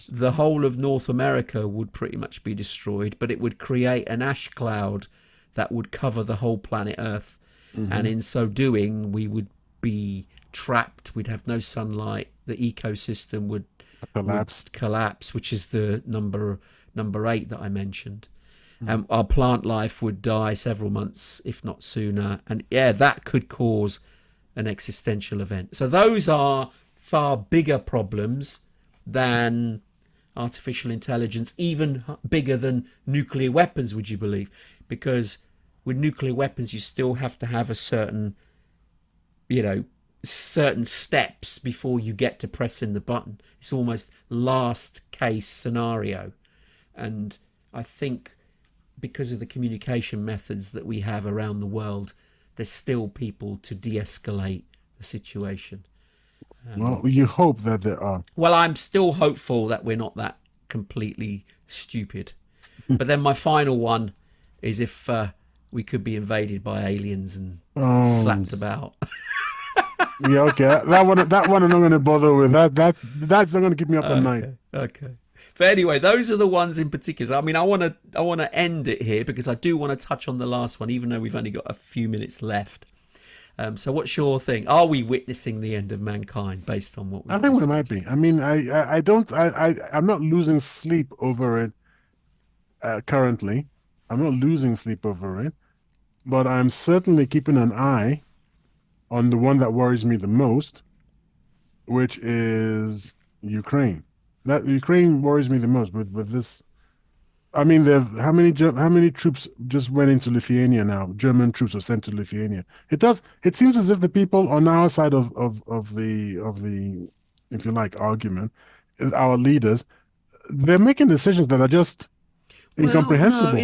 the whole of North America would pretty much be destroyed, but it would create an ash cloud that would cover the whole planet Earth. And in so doing, we would be trapped. We'd have no sunlight. The ecosystem would collapse, which is the number 8 that I mentioned. Our plant life would die several months, if not sooner. And yeah, that could cause an existential event. So those are far bigger problems than artificial intelligence, even bigger than nuclear weapons, would you believe? Because with nuclear weapons, you still have to have a certain steps before you get to pressing the button. It's almost last case scenario. And I think because of the communication methods that we have around the world, there's still people to de-escalate the situation. Well, you hope that there are. Well, I'm still hopeful that we're not that completely stupid. But then my final one is if we could be invaded by aliens and slapped about. Yeah, okay. That one I'm not going to bother with. That's not going to keep me up at night. Okay. But anyway, those are the ones in particular. I mean, I want to end it here because I do want to touch on the last one, even though we've only got a few minutes left. So, what's your thing? Are we witnessing the end of mankind based on what we've I think we discussed? might be. I mean, I'm not losing sleep over it currently. I'm not losing sleep over it, but I'm certainly keeping an eye on the one that worries me the most, which is Ukraine. That Ukraine worries me the most with this. I mean, how many troops just went into Lithuania now? German troops were sent to Lithuania. It seems as if the people on our side of the if you like argument, our leaders, they're making decisions that are just Well, no, incomprehensible.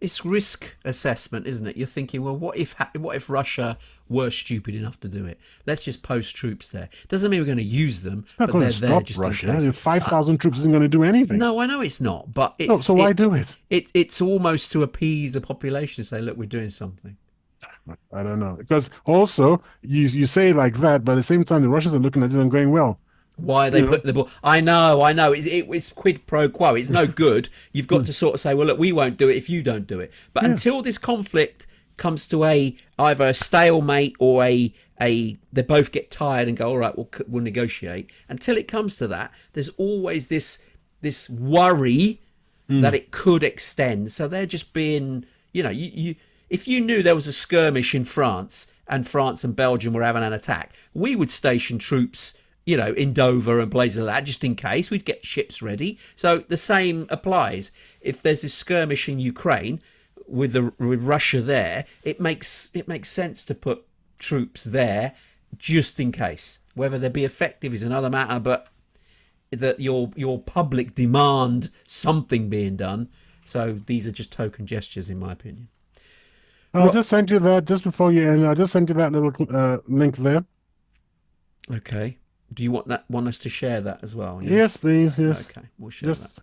it's risk assessment, isn't it? You're thinking, well, what if Russia were stupid enough to do it? Let's just post troops there. Doesn't mean we're going to use them, It's not but going they're to there stop just in Russia. case. 5,000 troops isn't going to do anything. No, I know it's not, but So why do it? It's almost to appease the population, say, look, we're doing something. I don't know. Because also, you say it like that, but at the same time, the Russians are looking at it and going, well, Why they you know, put the ball? I know. It's quid pro quo. It's no good. You've got to sort of say, well, look, we won't do it if you don't do it. But yeah. until this conflict comes to either a stalemate or a they both get tired and go, all right, we'll negotiate. Until it comes to that, there's always this worry that it could extend. So they're just being, you if you knew there was a skirmish in France and Belgium were having an attack, we would station troops, in Dover and places like that, just in case. We'd get ships ready. So the same applies. If there's this skirmish in Ukraine with Russia there, it makes sense to put troops there just in case. Whether they be effective is another matter, but that your public demand something being done. So these are just token gestures, in my opinion. I'll just send you that just before you end. I'll just send you that little link there. Okay. Do you want us to share that as well? Yeah? Yes, please. Yes. Okay, we'll share that.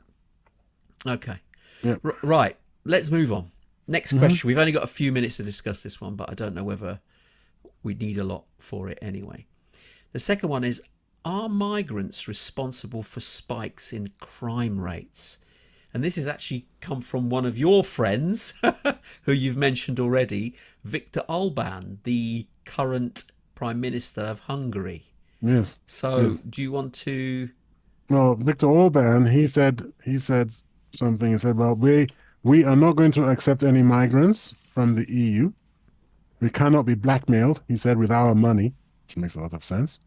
Okay. Yeah. Right. Let's move on. Next question. We've only got a few minutes to discuss this one, but I don't know whether we need a lot for it anyway. The second one is, are migrants responsible for spikes in crime rates? And this has actually come from one of your friends, who you've mentioned already, Viktor Orbán, the current Prime Minister of Hungary. Yes. So, do you want to? Well, Viktor Orbán, he said something. He said, "Well, we are not going to accept any migrants from the EU. We cannot be blackmailed," he said, "with our money," which makes a lot of sense,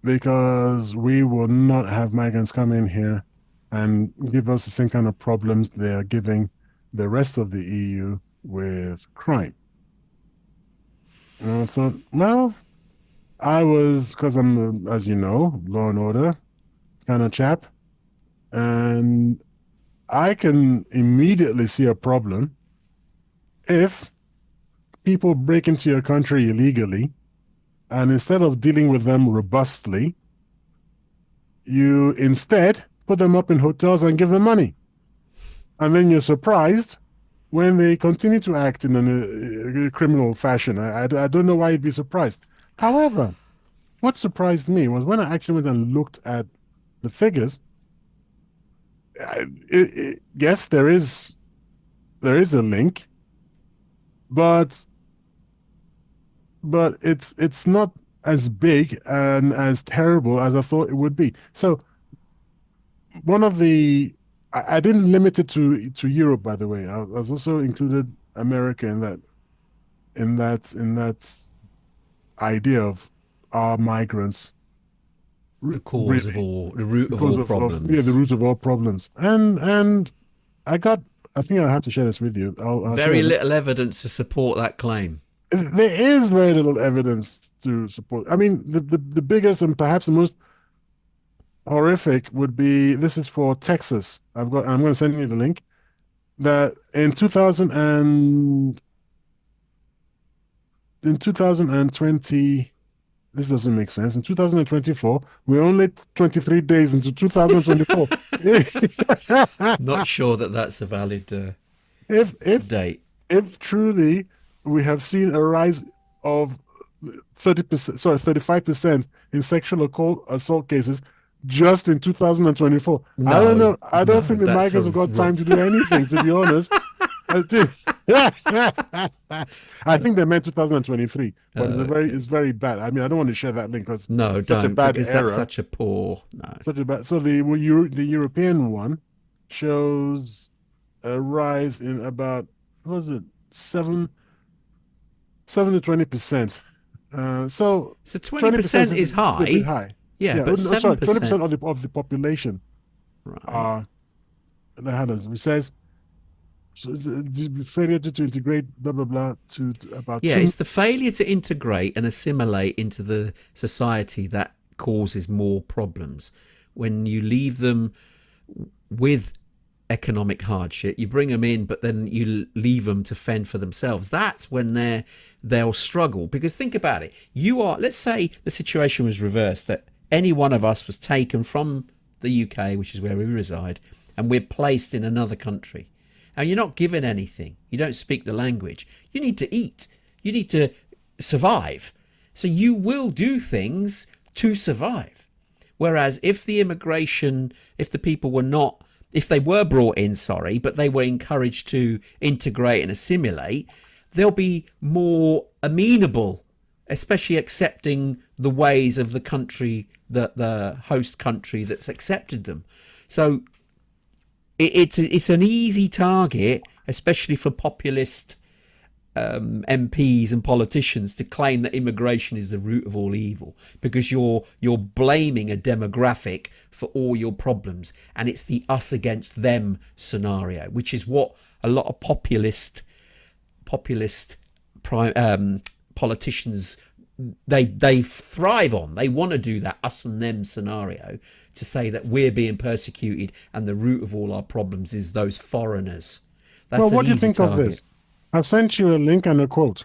because we will not have migrants come in here and give us the same kind of problems they are giving the rest of the EU with crime. And I thought, well, because I'm, as you know, law and order kind of chap, and I can immediately see a problem if people break into your country illegally, and instead of dealing with them robustly, you instead put them up in hotels and give them money. And then you're surprised when they continue to act in a criminal fashion. I don't know why you'd be surprised. However, what surprised me was when I actually went and looked at the figures. Yes, there is a link, but it's not as big and as terrible as I thought it would be. So I didn't limit it to Europe, by the way. I was also included America in that idea of are migrants The cause of all, the root of because all problems. yeah, the root of all problems. And I think I have to share this with you. I'll Very share it. little evidence to support that claim. There is very little evidence to support. I mean, the biggest and perhaps the most horrific would be, this is for Texas. I'm going to send you the link. That in 2020, this doesn't make sense. In 2024, we're only 23 days into 2024. Not sure that that's a valid date. If truly we have seen a rise of 35% in sexual assault cases, just in 2024. I don't No, know. I don't think the that's migrants have got time to do anything, to be honest. I think they meant 2023, but it's very bad. I mean, I don't want to share that link because no, it's such a don't, bad because that's error. such a poor no. Such a bad. So the European one shows a rise in about, what was it, 7 to 20%. So So 20% 20% is is a bit high. high. Yeah, but No, sorry, 20% 7%. of the population Right. are. It says failure to integrate blah blah blah to about Yeah, 2. it's the failure to integrate and assimilate into the society that causes more problems. When you leave them with economic hardship, you bring them in, but then you leave them to fend for themselves. That's when they'll struggle. Because think about it. Let's say the situation was reversed, that any one of us was taken from the UK, which is where we reside, and we're placed in another country. And you're not given anything. You don't speak the language. You need to eat. You need to survive. So you will do things to survive. Whereas if the people were not, if they were brought in, but they were encouraged to integrate and assimilate, they'll be more amenable, especially accepting the ways of the country, the host country that's accepted them. So it's an easy target, especially for populist MPs and politicians, to claim that immigration is the root of all evil, because you're blaming a demographic for all your problems, and it's the us against them scenario, which is what a lot of populist politicians they thrive on. They want to do that us and them scenario, to say that we're being persecuted and the root of all our problems is those foreigners. That's Well, what do you think target. of this? I've sent you a link and a quote.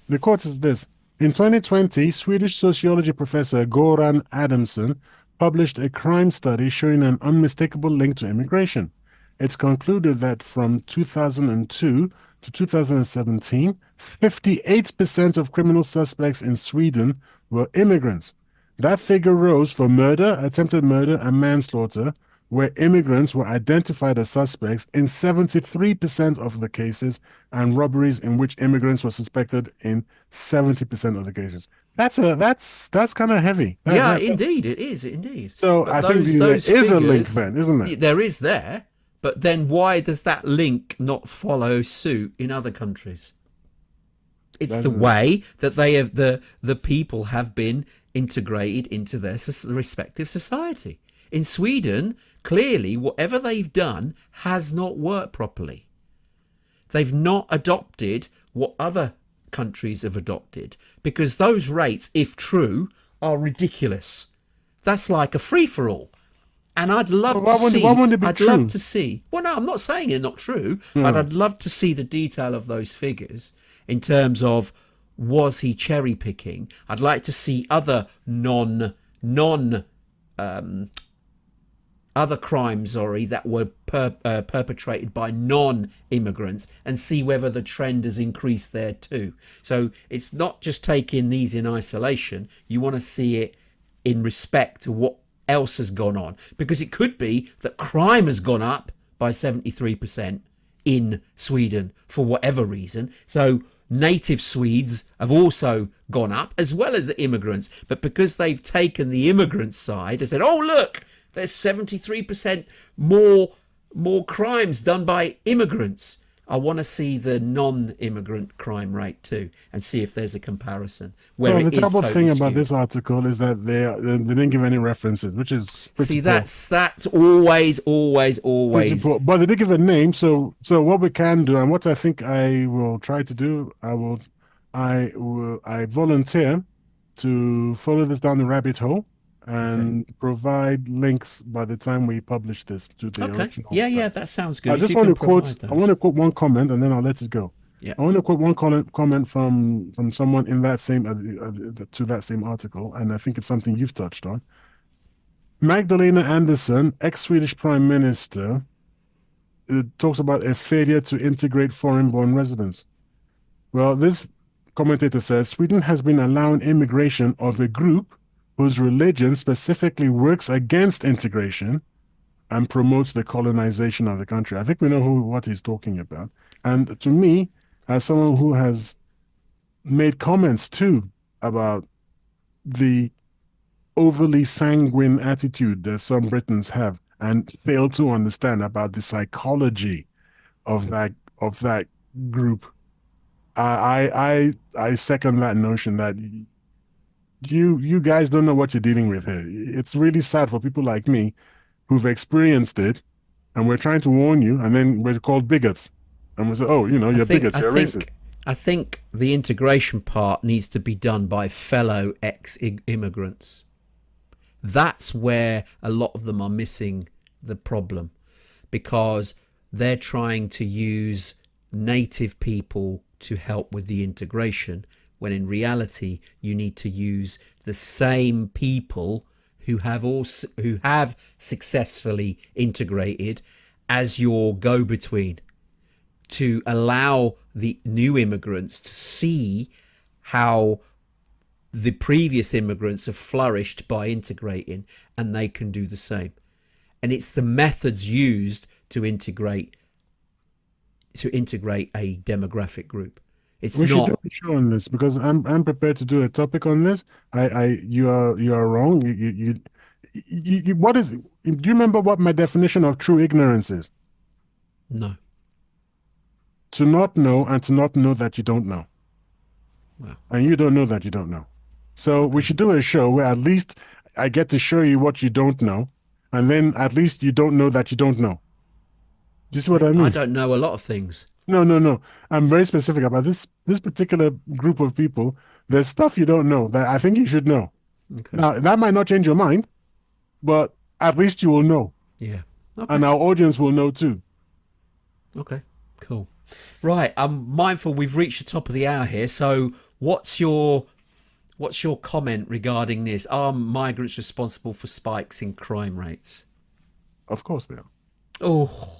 The quote is this: in 2020, Swedish sociology professor Goran Adamsson published a crime study showing an unmistakable link to immigration. It's concluded that from 2002 to 2017, 58% of criminal suspects in Sweden were immigrants. That figure rose for murder, attempted murder, and manslaughter, where immigrants were identified as suspects in 73% of the cases, and robberies in which immigrants were suspected in 70% of the cases. That's kind of heavy. Indeed, it is, indeed. So But I think there is a link then, isn't there? There is there, but then why does that link not follow suit in other countries? It's the way that the people have been integrated into their respective society. In Sweden, clearly, whatever they've done has not worked properly. They've not adopted what other countries have adopted, because those rates, if true, are ridiculous. That's like a free-for-all. And I'd love to see. Why wouldn't it be true? Love to see. Well, no, I'm not saying it's not true, but I'd love to see the detail of those figures in terms of, was he cherry picking? I'd like to see other other crimes, that were perpetrated by non-immigrants, and see whether the trend has increased there too. So it's not just taking these in isolation. You want to see it in respect to what else has gone on, because it could be that crime has gone up by 73% in Sweden for whatever reason. So native Swedes have also gone up, as well as the immigrants, but because they've taken the immigrant side and said, oh look, there's 73% more crimes done by immigrants, I want to see the non-immigrant crime rate too, and see if there's a comparison. The terrible thing about this article is that they didn't give any references, which is pretty poor. That's always. But they did give a name. So what we can do, and what I think I will try to do, I volunteer to follow this down the rabbit hole and provide links by the time we publish this to the original. Yeah, that sounds good. I just want to quote one comment, and then I'll let it go. Yeah. I want to quote one comment from someone in that same to that same article, and I think it's something you've touched on. Magdalena Andersson, ex-Swedish Prime Minister, talks about a failure to integrate foreign-born residents. Well, this commentator says Sweden has been allowing immigration of a group whose religion specifically works against integration and promotes the colonization of the country. I think we know what he's talking about. And to me, as someone who has made comments too about the overly sanguine attitude that some Britons have and fail to understand about the psychology of that group, I second that notion that you guys don't know what you're dealing with here. It's really sad for people like me who've experienced it, and we're trying to warn you, and then we're called bigots, and we say, "Oh, you're bigots, you're racist." I think the integration part needs to be done by fellow ex-immigrants. That's where a lot of them are missing the problem, because they're trying to use native people to help with the integration, when in reality you need to use the same people who have successfully integrated as your go-between, to allow the new immigrants to see how the previous immigrants have flourished by integrating, and they can do the same. And it's the methods used to integrate a demographic group. We should do a show on this, because I'm prepared to do a topic on this. You are wrong. What is? Do you remember what my definition of true ignorance is? No. To not know, and to not know that you don't know. Wow. And you don't know that you don't know. So we should do a show where at least I get to show you what you don't know, and then at least you don't know that you don't know. Do you see what I mean? I don't know a lot of things. No. I'm very specific about this particular group of people. There's stuff you don't know that I think you should know. Okay. Now, that might not change your mind, but at least you will know. Yeah. Okay. And our audience will know too. Okay, cool. Right, I'm mindful we've reached the top of the hour here. So what's your comment regarding this? Are migrants responsible for spikes in crime rates? Of course they are. Oh.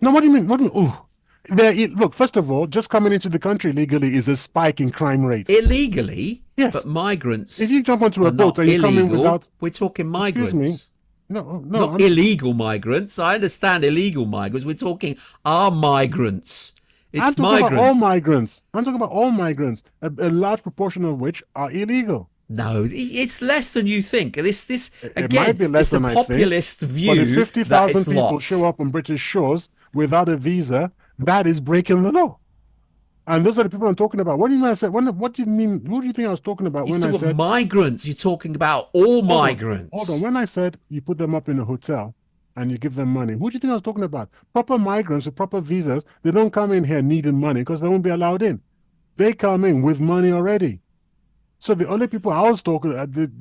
No, what do you mean? Oh. Look, first of all, just coming into the country legally is a spike in crime rates. Illegally? Yes. But migrants. If you jump onto a boat and you come in without. We're talking migrants. Excuse me. No. Not illegal migrants. I understand illegal migrants. We're talking our migrants. I'm talking about all migrants. I'm talking about all migrants, a large proportion of which are illegal. No, it's less than you think. This again, it might be less it's than a I populist think, view. but if 50,000 people lots. show up on British shores without a visa, that is breaking the law. And those are the people I'm talking about. What do you mean I said? What do you mean? Who do you think I was talking about when I said migrants? You're talking about all migrants. Hold on. When I said you put them up in a hotel and you give them money, who do you think I was talking about? Proper migrants with proper visas. They don't come in here needing money because they won't be allowed in. They come in with money already. So the only people I was talking,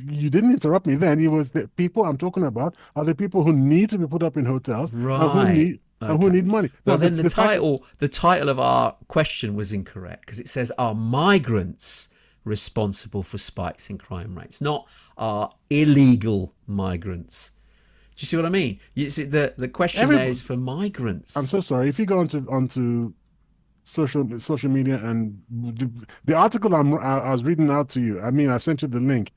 you didn't interrupt me then. It was the people I'm talking about are the people who need to be put up in hotels, right? And who need money. Well, then the title of our question was incorrect, because it says, are migrants responsible for spikes in crime rates? Not are illegal migrants. Do you see what I mean? You see, the question there is for migrants. I'm so sorry. If you go onto social media, and the article I was reading out to you, I mean, I've sent you the link.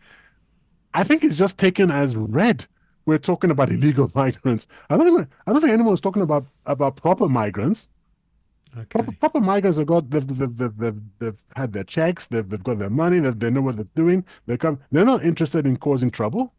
I think it's just taken as read. We're talking about illegal migrants. I don't think anyone was talking about proper migrants. Okay. Proper migrants they've had their checks, they've got their money, they know what they're doing. They're not interested in causing trouble.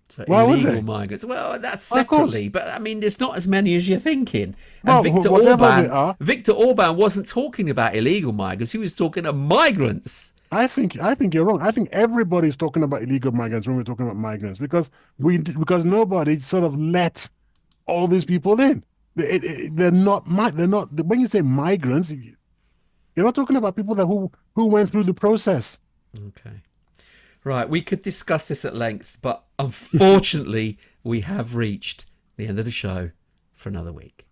So illegal migrants. Well, that's separately, but I mean, there's not as many as you're thinking. And Viktor Orban wasn't talking about illegal migrants. He was talking about migrants. I think you're wrong. I think everybody's talking about illegal migrants when we're talking about migrants, because nobody sort of let all these people in. They're not. When you say migrants, you're not talking about people who went through the process. Okay. Right, we could discuss this at length, but unfortunately we have reached the end of the show for another week.